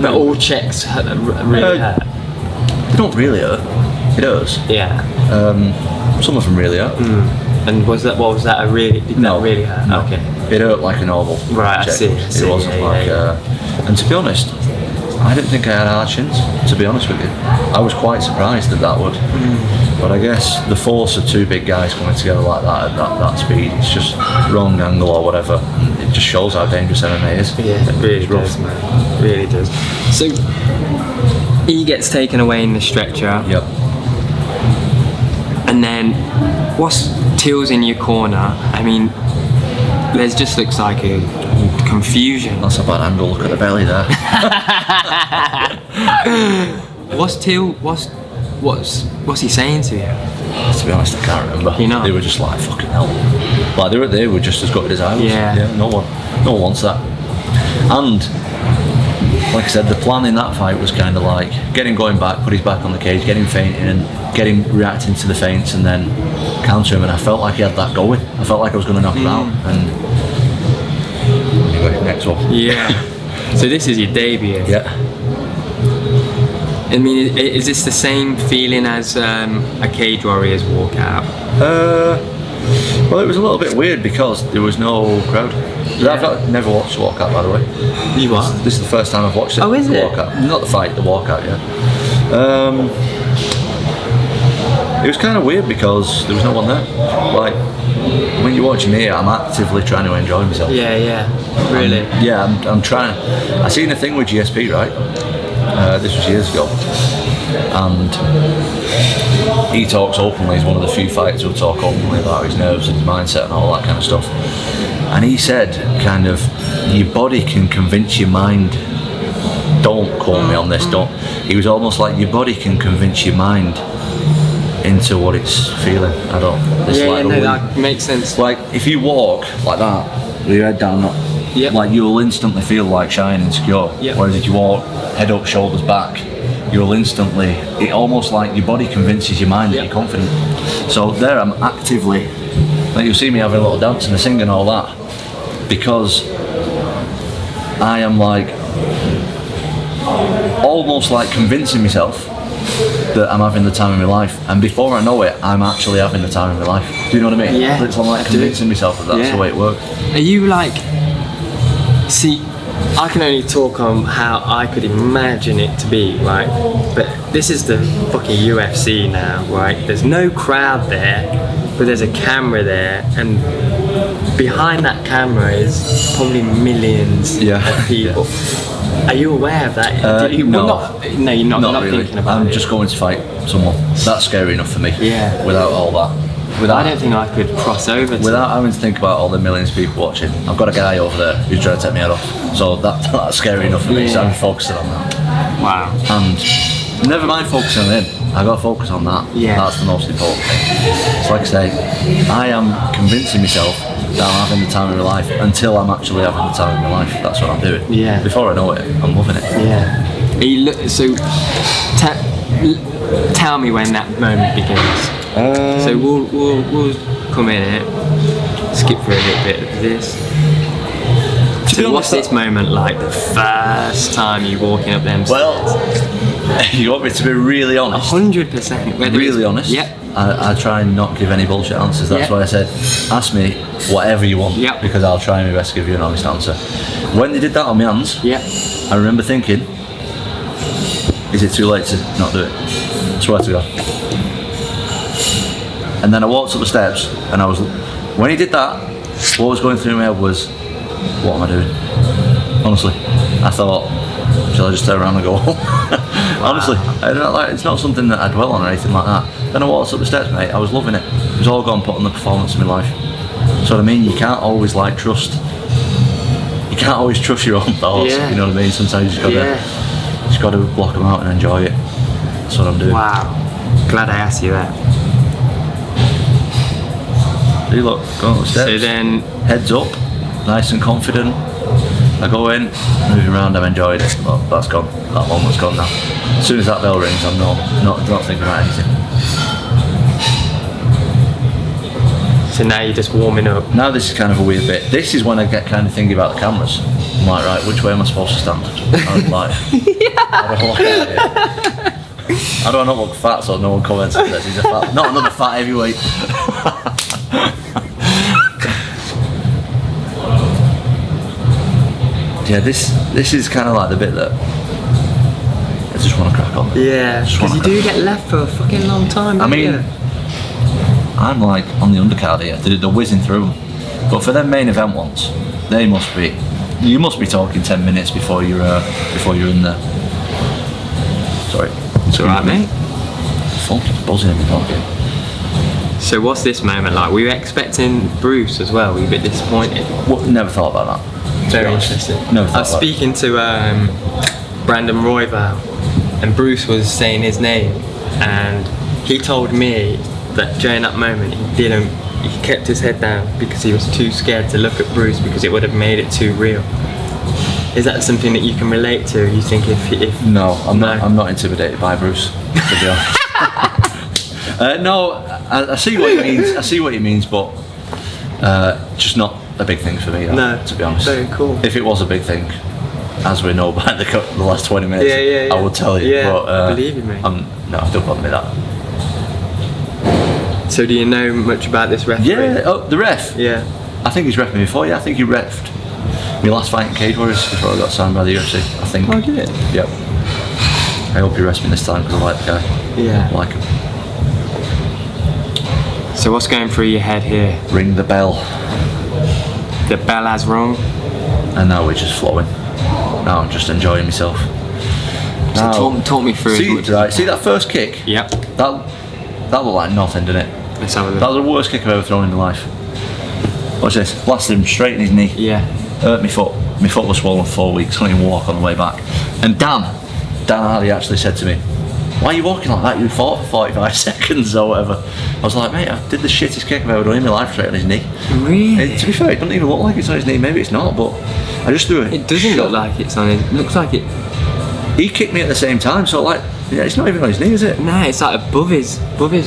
But all checks really hurt. They don't really hurt. It hurts. Yeah. Some of them really hurt. And did that really hurt? No. Okay. It hurt like a normal Right, check. I see. It wasn't and to be honest, I didn't think I had hard shins, to be honest with you. I was quite surprised that would. But I guess the force of two big guys coming together like that at that speed, it's just wrong angle or whatever. And it just shows how dangerous MMA is. Yeah, it really does, man. It really does. So he gets taken away in the stretcher. Yep. And then what's Till's in your corner? I mean, there just looks like a confusion. That's a bad angle, look at the belly there. What's Till? What's he saying to you? To be honest, I can't remember. You know? They were just like, fucking hell. Like they were just as gutted as I was. Yeah. No one wants that. And like I said, the plan in that fight was kind of like get him going back, put his back on the cage, get him fainting and get him reacting to the feints and then counter him, and I felt like he had that going. I felt like I was going to knock him out. And anyway, next one. Yeah. So this is your debut. Yeah. I mean, is this the same feeling as a Cage Warriors walkout? Well, it was a little bit weird because there was no crowd. Yeah. I've never watched the walkout, by the way. You what? This is the first time I've watched it. Oh, is the it? Walkout. Not the fight, the walkout, yeah. It was kind of weird because there was no one there. Like, when you're watching me, I'm actively trying to enjoy myself. Yeah, really. I'm trying. I seen a thing with GSP, right? This was years ago, and he talks openly. He's one of the few fighters who talk openly about his nerves and his mindset and all that kind of stuff. And he said, kind of, your body can convince your mind. Don't quote me on this. Don't. He was almost like your body can convince your mind into what it's feeling. I don't. It's that makes sense. Like if you walk like that with your head down, like you'll instantly feel like shy and insecure. Yep. Whereas if you walk head up, shoulders back, you'll instantly. It almost like your body convinces your mind that you're confident. So there, I'm actively. Like you'll see me having a little dance and a sing and all that, because I am like almost like convincing myself that I'm having the time of my life, and before I know it, I'm actually having the time of my life. Do you know what I mean? Yeah. It's like convincing myself that that's the way it works. Are you like? See, I can only talk on how I could imagine it to be, right? But this is the fucking UFC now, right? There's no crowd there, but there's a camera there, and behind that camera is probably millions of people. Yeah. Are you aware of that? No. You're not really. Thinking about I'm it. just going to fight someone. That's scary enough for me. Yeah. Without all that. I don't think I could cross over. Without having to think about all the millions of people watching. I've got a guy over there who's trying to take me head off. So that's scary enough for me. So I'm focusing on that. Wow. And never mind focusing on him. I got to focus on that. Yeah. That's the most important thing. So like I say, I am convincing myself that I'm having the time of my life until I'm actually having the time of my life. That's what I'm doing. Yeah. Before I know it, I'm loving it. Yeah. So, tell me when that moment begins. So we'll come in here, skip through a little bit of this. So what's this moment like? The first time you walking up them stairs? Well, you want me to be really honest? 100%. Really honest? Yep. I try and not give any bullshit answers. That's why I said, ask me whatever you want, because I'll try my best to give you an honest answer. When they did that on my hands, I remember thinking, is it too late to not do it? Swear to God. And then I walked up the steps, and when he did that, what was going through my head was, what am I doing? Honestly, I thought, shall I just turn around and go home? Honestly, I don't like. It's not something that I dwell on or anything like that. Then I walked up the steps, mate. I was loving it. It was all gone put on the performance of my life. So what I mean, you can't always like trust. You can't always trust your own thoughts. Yeah. You know what I mean? Sometimes you just got to block them out and enjoy it. That's what I'm doing. Wow. Glad I asked you that. See, look, go up the steps. So then, Heads up, nice and confident. I go in, moving around, I'm enjoying it. Well, that's gone. That moment's gone now. As soon as that bell rings, I'm not thinking about anything. so now you're just warming up. Now this is kind of a weird bit. This is when I get kind of thinking about the cameras. I'm like, right, which way am I supposed to stand? I'm like, how do I not look fat so no one comments on this? He's a fat, not another fat heavyweight. Yeah, this is kind of like the bit that I just want to crack on. Yeah, because you do get left for a fucking long time. I mean, you? I'm like on the undercard here. They're whizzing through them. But for them main event ones, they must be. You must be talking 10 minutes before you're in there. Sorry. It's alright, mate. Fucking buzzing in my pocket. So what's this moment like? Were you expecting Bruce as well? Were you a bit disappointed? Well, never thought about that. Very interesting. Never I thought was about speaking to Brandon Royval, and Bruce was saying his name, and he told me that during that moment he kept his head down because he was too scared to look at Bruce because it would have made it too real. Is that something that you can relate to? You think if No, I'm not intimidated by Bruce, to be honest. No, I see what he means. I see what he means, but just not a big thing for me. No, to be honest. Very cool. If it was a big thing, as we know by the last 20 minutes, yeah. I would tell you. Yeah, but, believe you, mate. No, don't bother me that. So do you know much about this referee? Yeah, the ref. Yeah. I think he's reffed me before. Yeah, I think he reffed my last fight in Cage Warriors before I got signed by the UFC. I think. Oh, did it? Yep. I hope he refs me this time because I like the guy. Yeah. I like him. So what's going through your head here? Ring the bell. The bell has rung. And now we're just flowing. Now I'm just enjoying myself. So talk me through See, it. right, see that first kick? Yep. That looked like nothing, didn't it? Let's have a look. That was the worst kick I've ever thrown in my life. Watch this. Blasted him straight in his knee. Yeah. Hurt my foot. My foot was swollen for 4 weeks. Couldn't even walk on the way back. And Dan Hardy actually said to me, "Why are you walking like that? You fought for 45 seconds or whatever." I was like, "Mate, I did the shittest kick I've ever done in my life straight on his knee." Really? To be fair, it doesn't even look like it's on his knee. Maybe it's not, but I just threw it. It doesn't look like it's on it. It looks like it. He kicked me at the same time, so like, yeah, it's not even on his knee, is it? Nah, it's like above his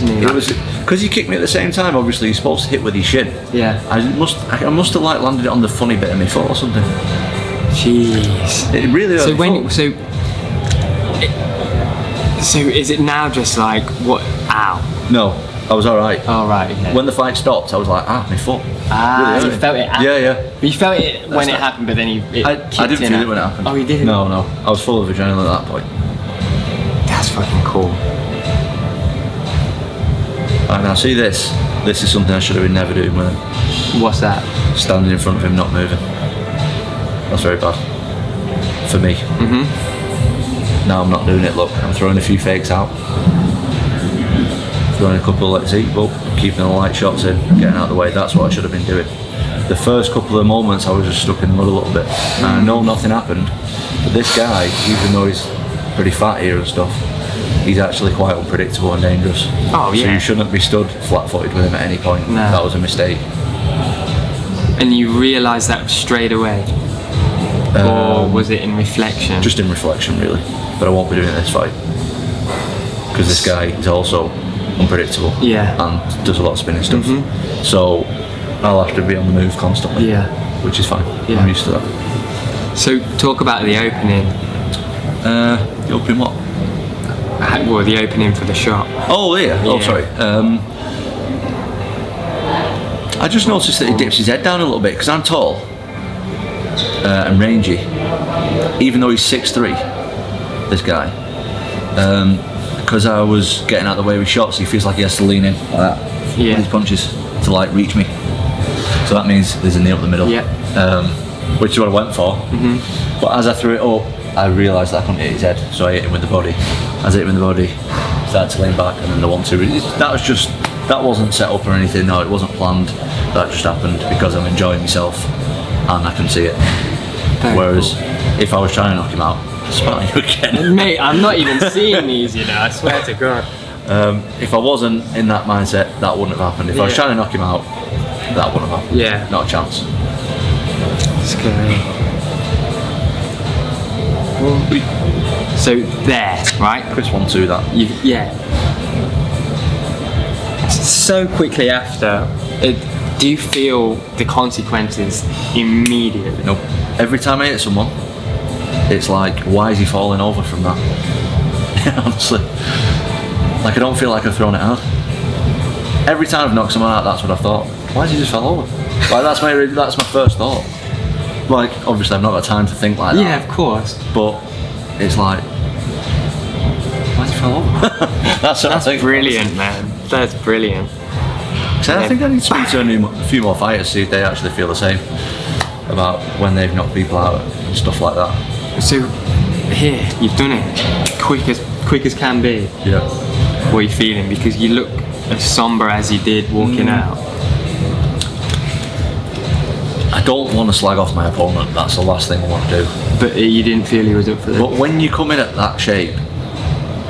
knee. It was because he kicked me at the same time. Obviously, he's supposed to hit with his shin. Yeah. I must have like landed it on the funny bit of my foot or something. Jeez. It really hurt So my when foot. so is it now just like what? Ow. No, I was all right. Oh right. Okay. When the fight stopped, I was like, my foot. Really you hurt. felt it. Yeah. You felt it when it happened, but then I kicked didn't in feel it when it happened. Oh, you didn't? No. I was full of adrenaline at that point. That's fucking cool. Right, now see this. This is something I should have been never doing with him. What's that? Standing in front of him, not moving. That's very bad. For me. Mhm. Now I'm not doing it, look. I'm throwing a few fakes out. Throwing a couple of let's eat, but keeping the light shots in, getting out of the way. That's what I should have been doing. The first couple of moments I was just stuck in the mud a little bit. And I know nothing happened, but this guy, even though he's pretty fat here and stuff, he's actually quite unpredictable and dangerous. Oh, yeah. So you shouldn't be stood flat-footed with him at any point. No. That was a mistake. And you realised that straight away? Or was it in reflection? Just in reflection, really. But I won't be doing this fight. Because this guy is also unpredictable. Yeah. And does a lot of spinning stuff. So I'll have to be on the move constantly. Yeah. Which is fine. Yeah. I'm used to that. So talk about the opening. The opening what? Well, the opening for the shot. Oh, yeah. Oh, Yeah. sorry. I just noticed that he dips his head down a little bit because I'm tall and rangy, even though he's 6'3", this guy. Because I was getting out of the way with shots, he feels like he has to lean in like that with his punches to like reach me. So that means there's a knee up the middle, Yeah. which is what I went for. But as I threw it up, I realised that I couldn't hit his head, so I hit him with the body. As I hit him with the body, started to lean back, and then the 1-2. That wasn't set up or anything. No, it wasn't planned. That just happened because I'm enjoying myself, and I can see it. Whereas if I was trying to knock him out, I'd spot you again. Mate, I'm not even seeing these, you know. I swear to God. If I wasn't in that mindset, that wouldn't have happened. If I was trying to knock him out, that wouldn't have happened. Yeah. Not a chance. Scary. So there, right? Chris 1-2 that. So quickly after, do you feel the consequences immediately? Nope. Every time I hit someone, it's like, why is he falling over from that? Honestly. Like, I don't feel like I've thrown it hard. Every time I've knocked someone out, that's what I've thought. Why did he just fall over? Like, that's my first thought. Like, obviously I've not got time to think like that. Yeah, of course. But it's like, why did he fall over? That's brilliant, man. That's brilliant. So I think I need to speak to a few more fighters, see if they actually feel the same about when they've knocked people out and stuff like that. So here, you've done it quick as can be. Yeah. What are you feeling? Because you look as somber as you did walking out. I don't want to slag off my opponent. That's the last thing I want to do. But you didn't feel he was up for that. But when you come in at that shape,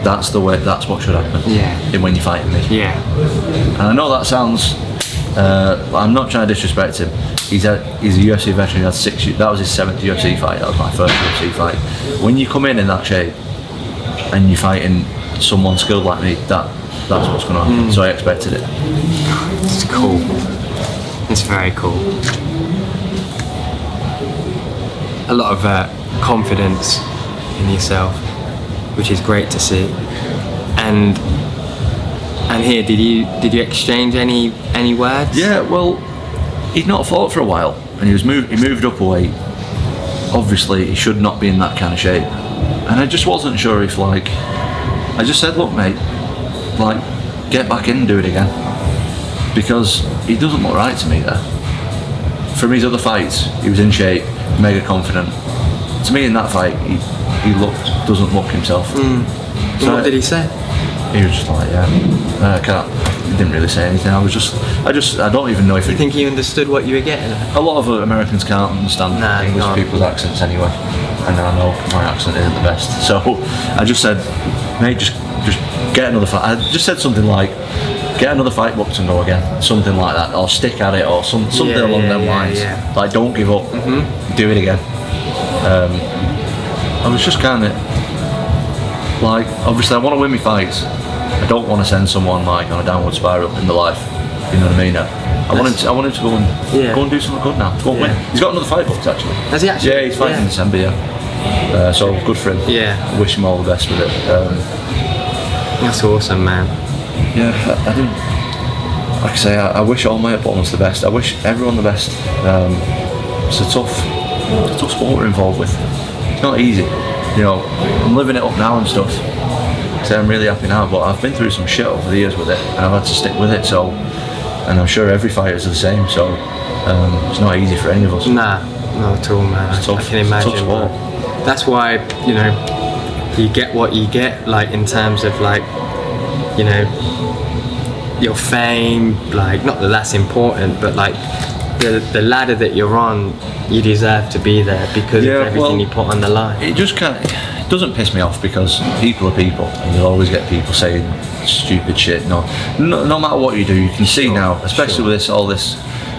that's the way. That's what should happen. Yeah. When you're fighting me. Yeah. And I know that sounds. I'm not trying to disrespect him. He's a UFC veteran. He had 6. That was his 7th UFC fight. That was my first UFC fight. When you come in that shape, and you're fighting someone skilled like me, that's what's going to happen. So I expected it. It's cool. It's very cool. A lot of confidence in yourself, which is great to see. And here, did you exchange any words? Yeah, well, he'd not fought for a while, and he moved up a weight. Obviously, he should not be in that kind of shape, and I just wasn't sure if, like, I just said, look, mate, like, get back in and do it again, because he doesn't look right to me there. From his other fights, he was in shape, mega confident. To me, in that fight, he doesn't look himself. So what did he say? He was just like, he didn't really say anything. I don't even know if you think he understood what you were getting at? A lot of Americans can't understand English people's accents anyway, and I know my accent isn't the best. So I just said, mate, just get another fight. I just said something like, get another fight booked and go again, something like that, or stick at it, or something along them lines. Yeah. Like, don't give up, do it again. I was just kind of like, obviously I want to win my fights. I don't want to send someone like on a downward spiral in the life. You know what I mean? I want him to go and do something good now. Go and win. He's got another fight booked actually. Has he actually? Yeah, he's fighting in December. Yeah. So good for him. Yeah. Wish him all the best with it. That's awesome, man. Yeah, I do. Like I say, I wish all my opponents the best. I wish everyone the best. It's a tough sport we're involved with. It's not easy. You know, I'm living it up now and stuff. So I'm really happy now, but I've been through some shit over the years with it, and I've had to stick with it. So, and I'm sure every fighter's the same. So, it's not easy for any of us. Nah, not at all, man. It's tough. I can imagine. It's a tough sport. That's why, you know, you get what you get, like in terms of like, you know, your fame. Like, not that that's important, but like the ladder that you're on, you deserve to be there because of everything you put on the line. It just it doesn't piss me off because people are people, and you'll always get people saying stupid shit. No matter what you do, you can see now, especially with all this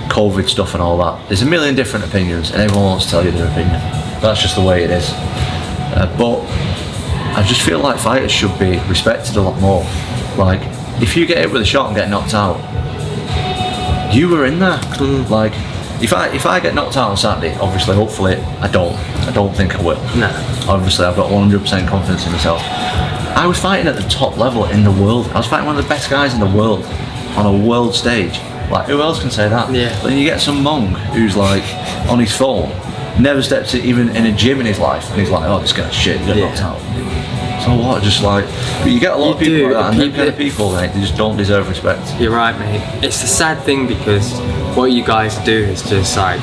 COVID stuff and all that. There's a million different opinions, and everyone wants to tell you their opinion. That's just the way it is. But I just feel like fighters should be respected a lot more. Like, if you get hit with a shot and get knocked out, you were in there. Like, if I get knocked out on Saturday, obviously, hopefully, I don't think I will. No. Obviously, I've got 100% confidence in myself. I was fighting at the top level in the world. I was fighting one of the best guys in the world on a world stage. Like, who else can say that? Yeah. Then you get some monk who's like on his phone, never stepped even in a gym in his life, and he's like, oh, this guy's shit, he got knocked out. So what? Just like, but you get a lot of people like that, and them kind of people, mate, they just don't deserve respect. You're right, mate. It's a sad thing because what you guys do is just like,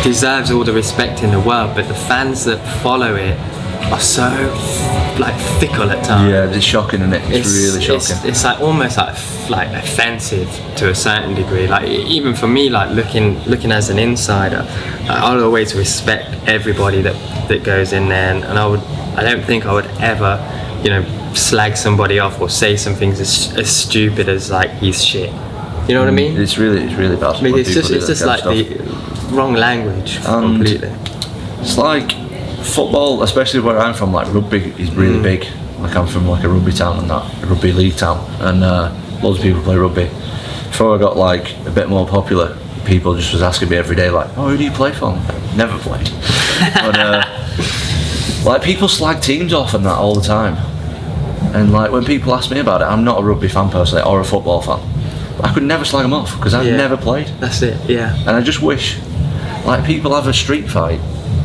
deserves all the respect in the world, but the fans that follow it are so like fickle at times. Yeah, it's shocking, isn't it? It's really shocking. It's like almost like offensive to a certain degree. Like even for me, like looking as an insider, I'll always respect everybody that goes in there, and I don't think I would ever, slag somebody off or say some things as stupid as like he's shit. You know what I mean? It's really bad. I mean, it's just like the wrong language completely. It's like football, especially where I'm from, like rugby is really big. Like I'm from like a rugby town and a rugby league town, and loads of people play rugby. Before I got like a bit more popular, people just was asking me every day like, oh, who do you play for? Never played. But like people slag teams off and that all the time, and like when people ask me about it, I'm not a rugby fan personally or a football fan. I could never slag them off because I've never played. That's it, yeah. And I just wish, like, people have a street fight,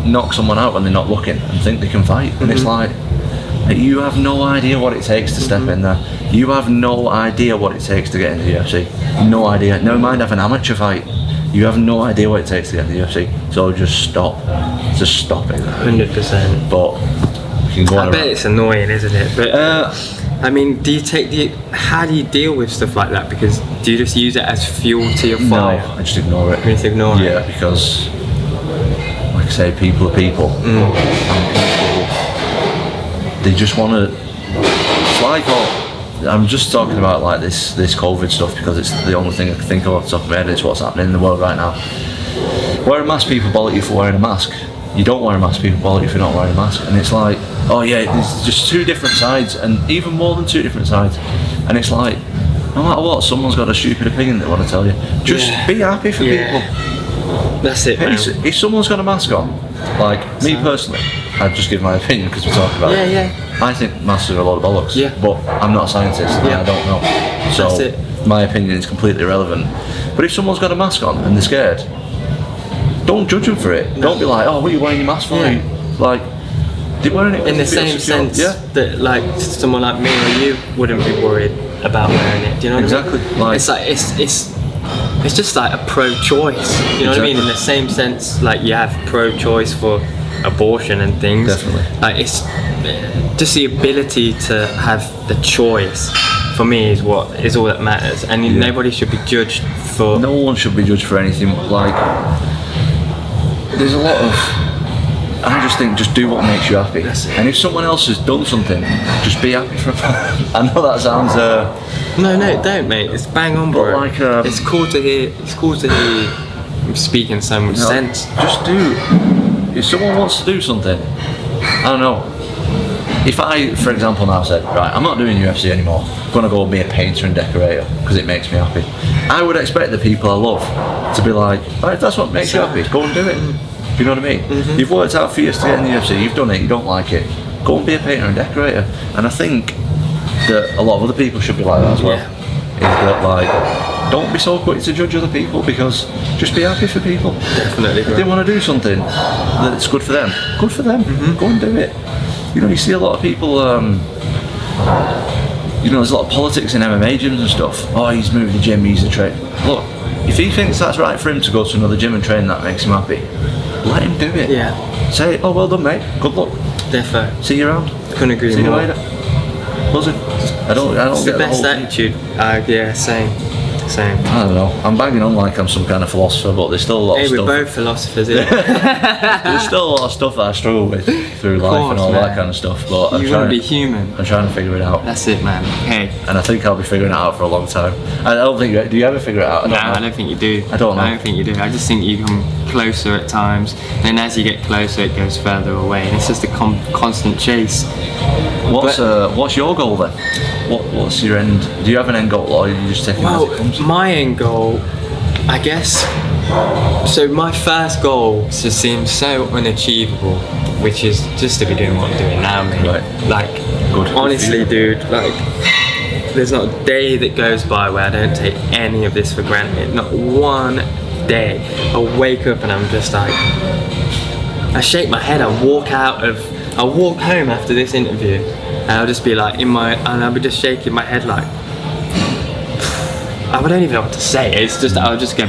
knock someone out when they're not looking and think they can fight. And it's like, you have no idea what it takes to step in there. You have no idea what it takes to get into the UFC. No idea. Never mind have an amateur fight. You have no idea what it takes to get into the UFC. So just stop. Just stop it. 100%. But you can go on. I bet it's annoying, isn't it? But I mean, how do you deal with stuff like that? Because do you just use it as fuel to your fire? No, I just ignore it. You just ignore it? Yeah, because, like I say, people are people. And people, they just want to, it's like, I'm just talking about like this COVID stuff because it's the only thing I can think of off the top of my head. It's what's happening in the world right now. Wearing a mask, people ball at you for wearing a mask. You don't wear a mask, people ball at you for not wearing a mask. And it's like, oh yeah, there's just two different sides, and even more than two different sides. And it's like, no matter what, someone's got a stupid opinion they want to tell you. Just be happy for people. That's it, man. If someone's got a mask on, like me personally, I'd just give my opinion because we're talking about it. I think masks are a lot of bollocks. But I'm not a scientist and I don't know. So my opinion is completely irrelevant. But if someone's got a mask on and they're scared, don't judge them for it. No. Don't be like, oh, what are you wearing your mask for? Like, they're wearing it in the same sense that like someone like me or you wouldn't be worried about wearing it. Do you know what I mean? Like, it's like it's just like a pro-choice. You know what I mean? In the same sense, like you have pro-choice for abortion and things. Definitely. Like it's just the ability to have the choice. For me, is all that matters, and nobody should be judged for. No one should be judged for anything. Like, there's a lot of. I just think, just do what makes you happy. And if someone else has done something, just be happy for them. I know that sounds. No, don't, mate. It's bang on, bro. Like, it's cool to hear. It's cool to hear you speak in so much sense. Just do. If someone wants to do something, I don't know. If I, for example, now said, right, I'm not doing UFC anymore, I'm going to go be a painter and decorator because it makes me happy. I would expect the people I love to be like, right, if that's what makes you happy, go and do it. Do you know what I mean? You've worked out for years to get in the UFC, you've done it, you don't like it, go and be a painter and decorator. And I think that a lot of other people should be like that as well. Is that like, don't be so quick to judge other people because just be happy for people. Definitely. If they want to do something that's good for them, go and do it. You know, you see a lot of people, there's a lot of politics in MMA gyms and stuff. Oh, he's moved the gym, he's a trainer. Look, if he thinks that's right for him to go to another gym and train that makes him happy, let him do it. Yeah. Say, oh, well done, mate. Good luck. Defo. See you around. Couldn't agree more. See you later. Was it? I don't it's get the best whole attitude. Yeah, same. I don't know. I'm banging on like I'm some kind of philosopher, but there's still a lot of stuff. We're both philosophers, yeah. There's still a lot of stuff that I struggle with through life and all that kind of stuff. But you want to be human. I'm trying to figure it out. That's it, man. Hey. And I think I'll be figuring it out for a long time. I don't think. Do you ever figure it out? I don't think you do. I don't know. I don't think you do. I just think you come closer at times, and then as you get closer, it goes further away, and it's just a constant chase. What's your goal then? What's your end? Do you have an end goal, or are you just taking it as it comes? My end goal, I guess. So my first goal just seems so unachievable, which is just to be doing what I'm doing now, mate. Right. Like, honestly, dude, like, there's not a day that goes by where I don't take any of this for granted. Not one day. I wake up and I'm just like, I shake my head. I walk home after this interview, and I'll just be like and I'll be just shaking my head like, I don't even know what to say. It's just, I'll just go,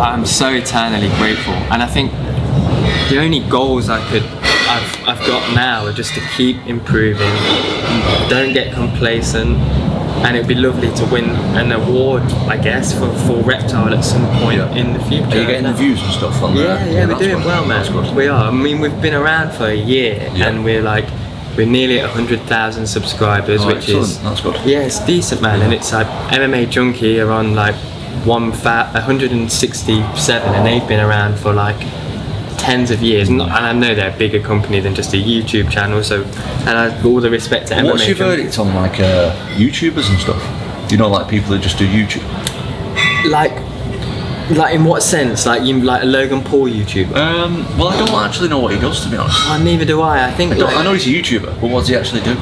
I'm so eternally grateful, and I think the only goals I've got now are just to keep improving, don't get complacent, and it'd be lovely to win an award, I guess, for Reptile at some point in the future. Are you getting the views and stuff on that? Yeah, we're doing well, man. We are. I mean, we've been around for a year, and we're nearly at 100,000 subscribers, which is that's good. Yeah, it's decent, man. And it's like MMA Junkie are on like 167, and they've been around for like tens of years. And I know they're a bigger company than just a YouTube channel. So, and all the respect to MMA. What's your verdict on like YouTubers and stuff? You know, like people that just do YouTube. Like in what sense? Like you like a Logan Paul YouTuber? Well, I don't actually know what he does, to be honest. Neither do I. I think I know he's a YouTuber, but what does he actually do?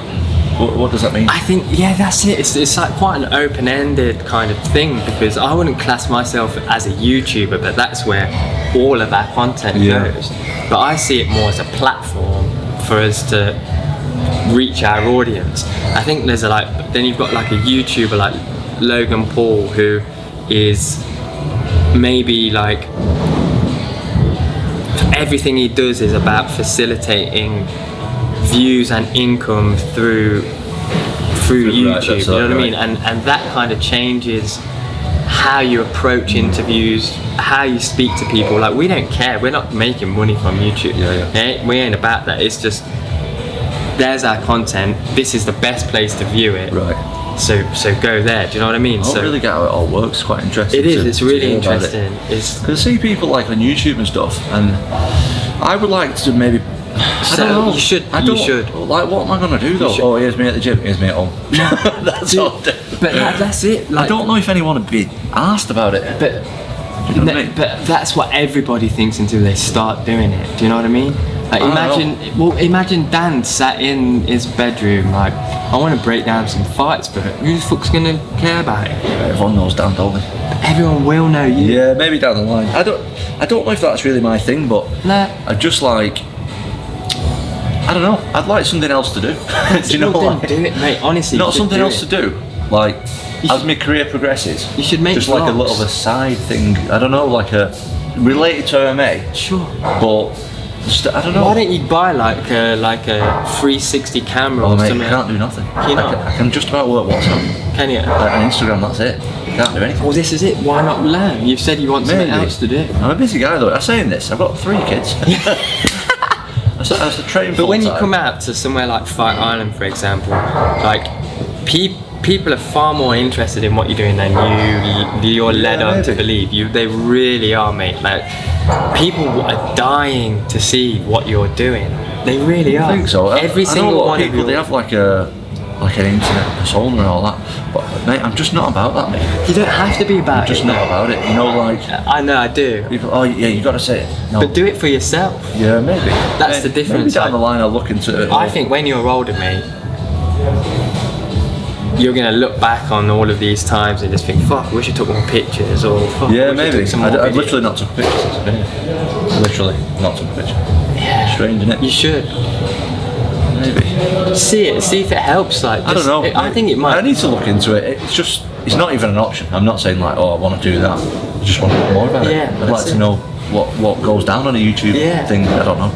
What does that mean? I think that's it. It's like quite an open-ended kind of thing, because I wouldn't class myself as a YouTuber, but that's where all of our content goes. But I see it more as a platform for us to reach our audience. I think there's then you've got like a YouTuber like Logan Paul, who is maybe like everything he does is about facilitating views and income through YouTube, you know what I mean? And that kind of changes how you approach interviews, how you speak to people. Like, we don't care, we're not making money from YouTube. We ain't about that. It's just, there's our content, this is the best place to view it. Right. So go there. Do you know what I mean? I don't really get how it all works. It's quite interesting. It is. It's really interesting. Because I see people like on YouTube and stuff, and I would like to maybe. I don't know. You should. Like, what am I gonna do though? Oh, here's me at the gym. Here's me at home. That's all. But that's it. Like, I don't know if anyone would be asked about it. But do you know what I mean? But that's what everybody thinks until they start doing it. Do you know what I mean? Like, imagine Dan sat in his bedroom like, I want to break down some fights, but who the fuck's gonna care about it? Everyone knows Dan, don't they? Everyone will know you. Yeah, maybe down the line. I don't know if that's really my thing, but I just like, I don't know. I'd like something else to do. Do you know what? Do it, mate. Honestly, not something else to do. Like, as my career progresses, you should make just vlogs. Like a little of a side thing. I don't know, like a related to MMA. Sure. But just, I don't know. Why don't you buy like a 360 camera or mate, something? I can't do nothing. Can you not? I can just about work WhatsApp. Can you? And Instagram, that's it. You can't do anything. Well, this is it. Why not learn? You've said you want something else to do. I'm a busy guy though. I'm saying this. I've got 3 kids. I was a train. But when you come out to somewhere like Fight Island, for example, like people are far more interested in what you're doing than you're led on to believe. They really are, mate. Like, people are dying to see what you're doing. They really are. I think so. Every single one of people, they have like an internet persona and all that. But mate, I'm just not about that, mate. You don't have to be about I'm just not about it. You know, like. I know, I do. People, oh yeah, you got to say it. No. But do it for yourself. Yeah, maybe. That's the difference. Maybe down the line, I'll look into it. I think when you're older, mate, you're gonna look back on all of these times and just think, fuck, I wish I took more pictures, or fuck, yeah, I wish maybe. I took some more I've literally not took pictures since I've been here. Literally not took a picture. Yeah. Strange, isn't it? You should. Maybe. See if it helps. Like, I don't know. I think it might. I need to look into it. It's not even an option. I'm not saying like, oh, I want to do that. I just want to know more about it. I'd like to know what goes down on a YouTube thing. I don't know.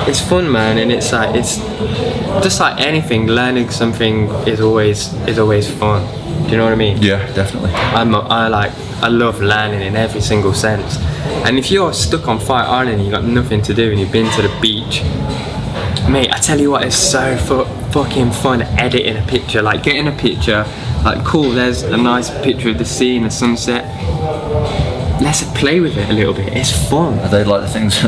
It's fun, man, and it's just like anything. Learning something is always fun. Do you know what I mean? Yeah, definitely. I love learning in every single sense. And if you're stuck on Fight Island and you've got nothing to do and you've been to the beach, mate, I tell you what, it's so fucking fun editing a picture. Like, getting a picture, like, cool, there's a nice picture of the sea and the sunset. Let's play with it a little bit. It's fun. Are they like the things?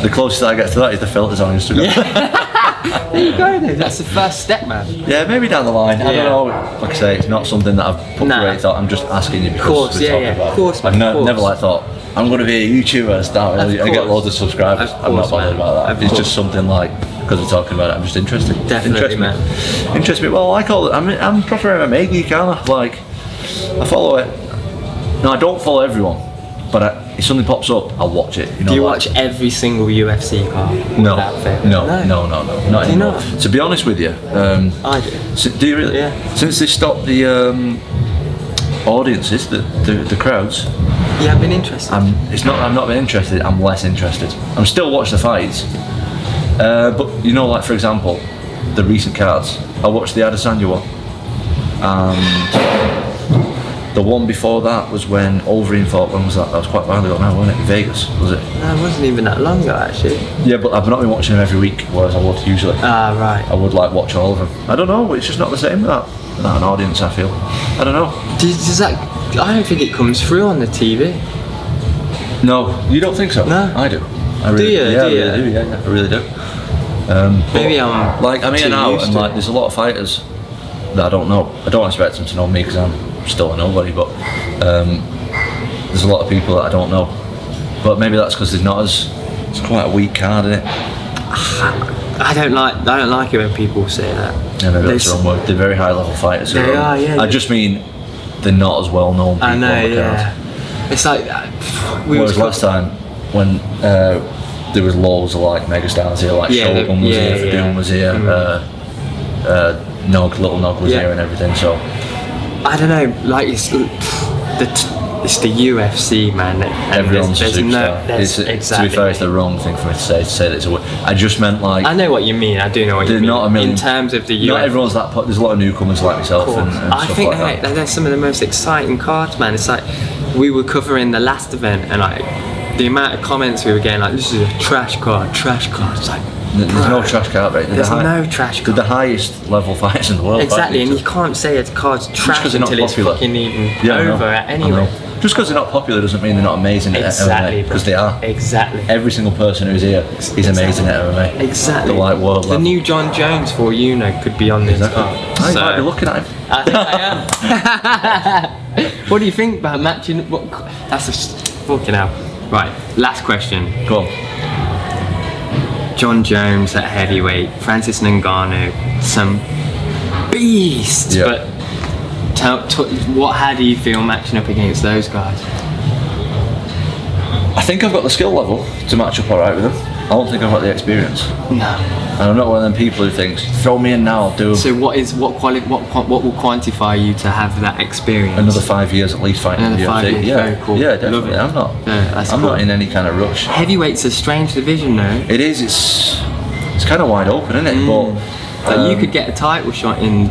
The closest I get to that is the filters on Instagram. Yeah. There you go, though. That's the first step, man. Yeah, maybe down the line. I don't know. Like I say, it's not something that I've put great thought. I'm just asking you because we're talking about. Of course, I've never like thought I'm going to be a YouTuber and start and get loads of subscribers. I'm not bothered about that. It's just something like, because we're talking about it, I'm just interested. Definitely, man. Interests me. Well, I call it. I'm proper MMA geek, aren't I? Like, I follow it. No, I don't follow everyone. But if something pops up, I'll watch it. You know, do you watch every single UFC card? No, not do you not? To be honest with you, I do. Do you really? Yeah. Since they stopped the audiences, the crowds. You haven't been interested? I've not been interested, I'm less interested. I'm still watching the fights. But you know, like for example, the recent cards, I watched the Adesanya one. And the one before that was when Overeem fought. When was that? That was quite a while ago now, wasn't it? In Vegas, was it? No, it wasn't even that long ago, actually. Yeah, but I've not been watching them every week, whereas I would usually. Ah, right. I would like watch all of them. I don't know, it's just not the same without an audience, I feel. I don't know. Does that... I don't think it comes through on the TV. No, you don't think so? No. I do. I really, do you? Yeah, do you? I really do, yeah, I really do. Maybe I'm like, I'm here too now, used and to like, it. there's a lot of fighters that I don't know. I don't expect them to know me because I'm still a nobody, but there's a lot of people that I don't know. But maybe that's because it's quite a weak card, isn't it? I don't like it when people say that. Yeah, maybe that's the wrong word. They're very high level fighters. They are, yeah. I just mean they're not as well known people I know, on the yeah. card. It's like Whereas last time when there was loads of like megastars here, like Shogun was here, Verdun was here, Little Nog was here and everything, so I don't know, like it's the UFC, man. Everyone's a superstar. Exactly. To be fair, it's the wrong thing for me to say that it's a word. I just meant like... I know what you mean, I do know what you mean. Not a million, in terms of the UFC. Not everyone's that... There's a lot of newcomers like myself and I stuff think like that. they're some of the most exciting cards, man. It's like, we were covering the last event and like, the amount of comments we were getting, like, this is a trash card. It's like, there's no trash card, right? There's no trash card. They're the highest level fighters in the world. Exactly, and you can't say a card's trash until it's fucking even over anyway. Just because they're not popular doesn't mean they're not amazing at MMA, because they are. Exactly. Every single person who's here is amazing at MMA. Exactly. The like world level. The new John Jones for could be on this card. I might be looking at him. I think I am. What do you think about matching? That's a fucking hell. Right, last question. Go on. John Jones at heavyweight, Francis Ngannou, some beast. Yeah. But how do you feel matching up against those guys? I think I've got the skill level to match up alright with them. I don't think I've got the experience. No. And I'm not one of them people who thinks, throw me in now, I'll do them. So what will quantify you to have that experience? Another 5 years at least fighting in the UFC. 5 years, yeah, very cool. Yeah, definitely. I'm not in any kind of rush. Heavyweight's a strange division though. It is, it's kind of wide open, isn't it? But you could get a title shot in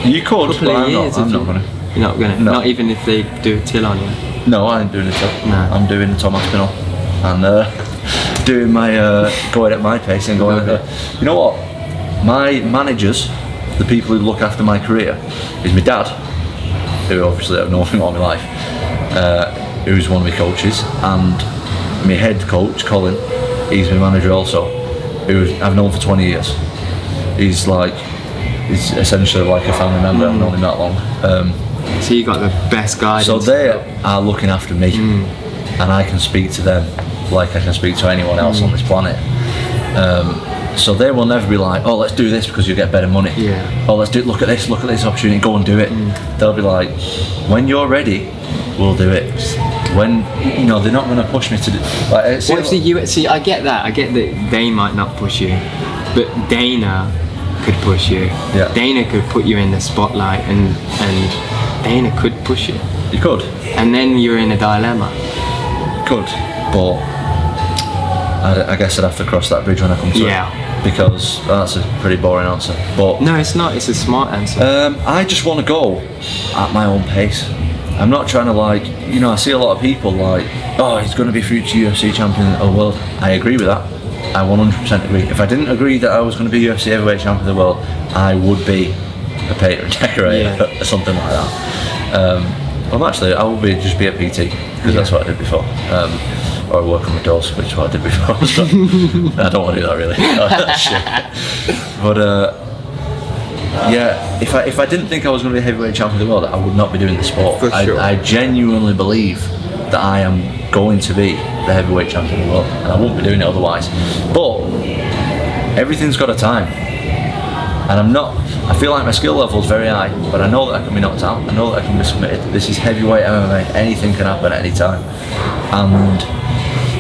you could, couple of years. I'm not gonna. You're not gonna? No. Not even if they do a till on you? No, I ain't doing a till. No. I'm doing Tom Aspinall and doing my going at my pace and going you know what? My managers, the people who look after my career, is my dad, who obviously I've known him all my life, who's one of my coaches, and my head coach, Colin, he's my manager also, who I've known for 20 years. He's essentially like a family member. I've known him that long. So you got the best guidance. So they are looking after me, and I can speak to them like I can speak to anyone else on this planet. So they will never be like, oh, let's do this because you get better money. Yeah. Oh, look at this opportunity, go and do it. They'll be like, when you're ready, we'll do it. When they're not going to push me to do. Like, what if the UFC? I get that they might not push you, but Dana could push you. Yeah. Dana could put you in the spotlight, and Dana could push you. You could. And then you're in a dilemma. Could, but I guess I'd have to cross that bridge when I come to it. Because that's a pretty boring answer. But no, it's not. It's a smart answer. I just want to go at my own pace. I'm not trying to I see a lot of people like, oh, he's going to be future UFC champion of the world. I agree with that. I 100% agree. If I didn't agree that I was going to be UFC heavyweight champion of the world, I would be a painter and decorator or something like that. Actually, I would just be a PT because that's what I did before. Or work on the doors, which is what I did before. I don't want to do that really. Shit. But if I didn't think I was going to be a heavyweight champion of the world, I would not be doing the sport. For sure. I genuinely believe that I am going to be the heavyweight champion of the world, and I won't be doing it otherwise. But everything's got a time, and I feel like my skill level is very high, but I know that I can be knocked out. I know that I can be submitted. This is heavyweight MMA. Anything can happen at any time, and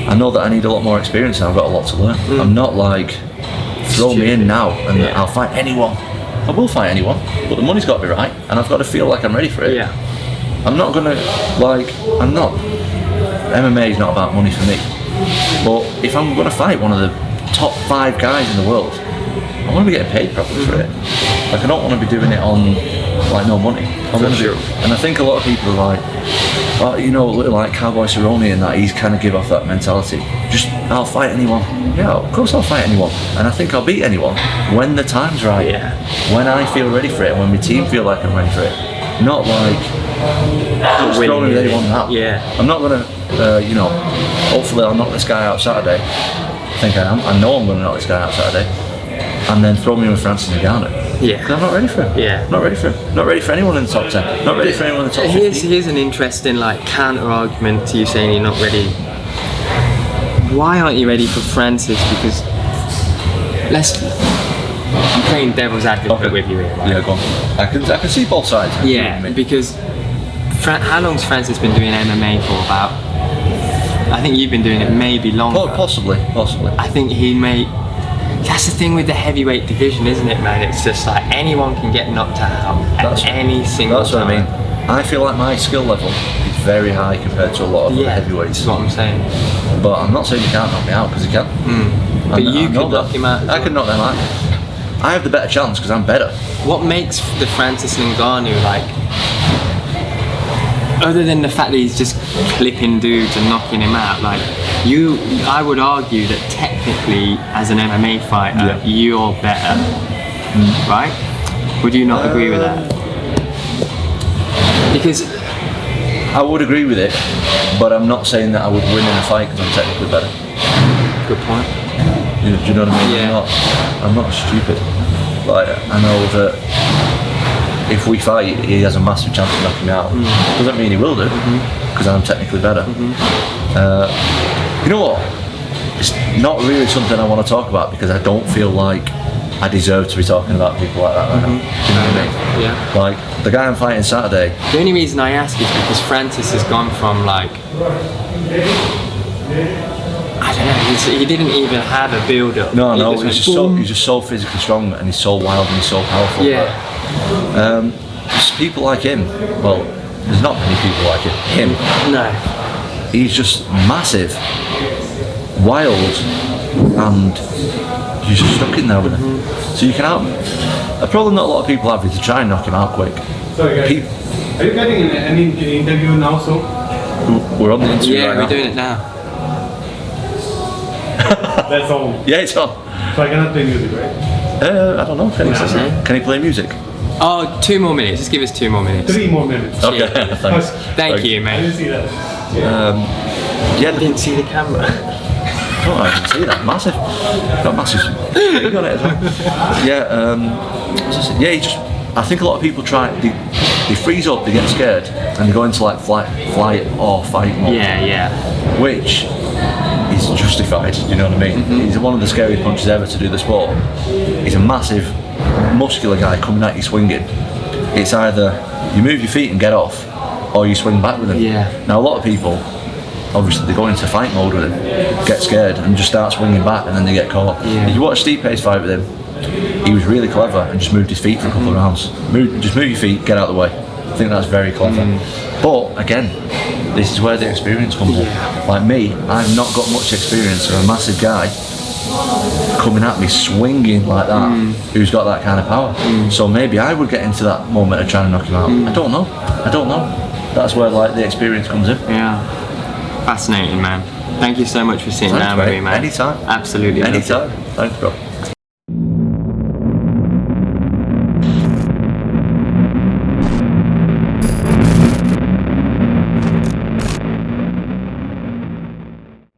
I know that I need a lot more experience, and I've got a lot to learn. I'm not like, throw me in now and I'll fight anyone. I will fight anyone, but the money's got to be right, and I've got to feel like I'm ready for it. Yeah. I'm not gonna MMA is not about money for me. But if I'm gonna fight one of the top 5 guys in the world, I want to be getting paid properly for it. Like I don't want to be doing it on like no money. And I think a lot of people are like, oh, you know, like Cowboy Cerrone and that, he's kind of give off that mentality. Just, I'll fight anyone. Yeah, of course I'll fight anyone. And I think I'll beat anyone when the time's right. Yeah. When I feel ready for it, when my team feel like I'm ready for it. Not like, just throw me with anyone out. Yeah. I'm not going to, you know, hopefully I'll knock this guy out Saturday. I think I am. I know I'm going to knock this guy out Saturday. And then throw me with Francis Ngannou. Yeah. I'm not ready for him. Yeah. Not ready for him. Not ready for anyone in the top 10. Not ready for anyone in the top 50. Here's an interesting like counter argument to you saying you're not ready. Why aren't you ready for Francis? Because I'm playing devil's advocate with you here. Right? Yeah, go on. I can see both sides. Yeah, because how long's Francis been doing MMA for? About, I think you've been doing it maybe longer. Possibly. I think he may. That's the thing with the heavyweight division, isn't it, man? It's just like anyone can get knocked out at any single time. That's what I mean. I feel like my skill level is very high compared to a lot of the heavyweights. That's what I'm saying. But I'm not saying you can't knock me out, because you can. But you could knock him out. I could knock them out. I have the better chance because I'm better. What makes the Francis Ngannou like, other than the fact that he's just clipping dudes and knocking him out, like I would argue that technically as an MMA fighter, you're better, right? Would you not agree with that? Because I would agree with it, but I'm not saying that I would win in a fight because I'm technically better. Good point. Do you know what I mean? Yeah. I'm not stupid. Like I know that if we fight, he has a massive chance of knocking me out. Doesn't mean he will do, because I'm technically better. You know what? It's not really something I want to talk about because I don't feel like I deserve to be talking about people like that right now. Do you know what I mean? Yeah. Like the guy I'm fighting Saturday. The only reason I ask is because Francis has gone from like, I don't know, he didn't even have a build up. No, he's just so physically strong and he's so wild and he's so powerful. Yeah. There's people like him. Well, there's not many people like him. No. He's just massive, wild, and you're just stuck in there with him. So you can out. A problem that a lot of people have is to try and knock him out quick. Sorry guys, are you getting any interview now? So we're on the interview right now. Yeah, we're doing it now. That's all. Yeah, it's on. So I cannot play music, right? I don't know. Can he play music? Oh, 2 more minutes. Just give us 2 more minutes. 3 more minutes. Okay, thanks. Thank you, I mate. didn't see that. Yeah, I didn't see the camera. Oh, I can see that. Massive. Got massive. You got it as well. Yeah, yeah. I think a lot of people they freeze up, they get scared, and they go into like flight or fight mode. Yeah. Which is justified. You know what I mean? He's one of the scariest punches ever to do the sport. He's a massive, muscular guy coming at you swinging. It's either you move your feet and get off, or you swing back with him. Yeah. Now a lot of people, obviously they go into fight mode with him, get scared and just start swinging back and then they get caught. Yeah. If you watch Stipe's fight with him, he was really clever and just moved his feet for a couple of rounds. Just move your feet, get out of the way. I think that's very clever. But again, this is where the experience comes in. Like me, I've not got much experience of a massive guy coming at me swinging like that, who's got that kind of power. So maybe I would get into that moment of trying to knock him out. I don't know. That's where like the experience comes in. Yeah. Fascinating, man. Thank you so much for sitting down with me, man. Anytime. Absolutely. Anytime. Thanks, bro.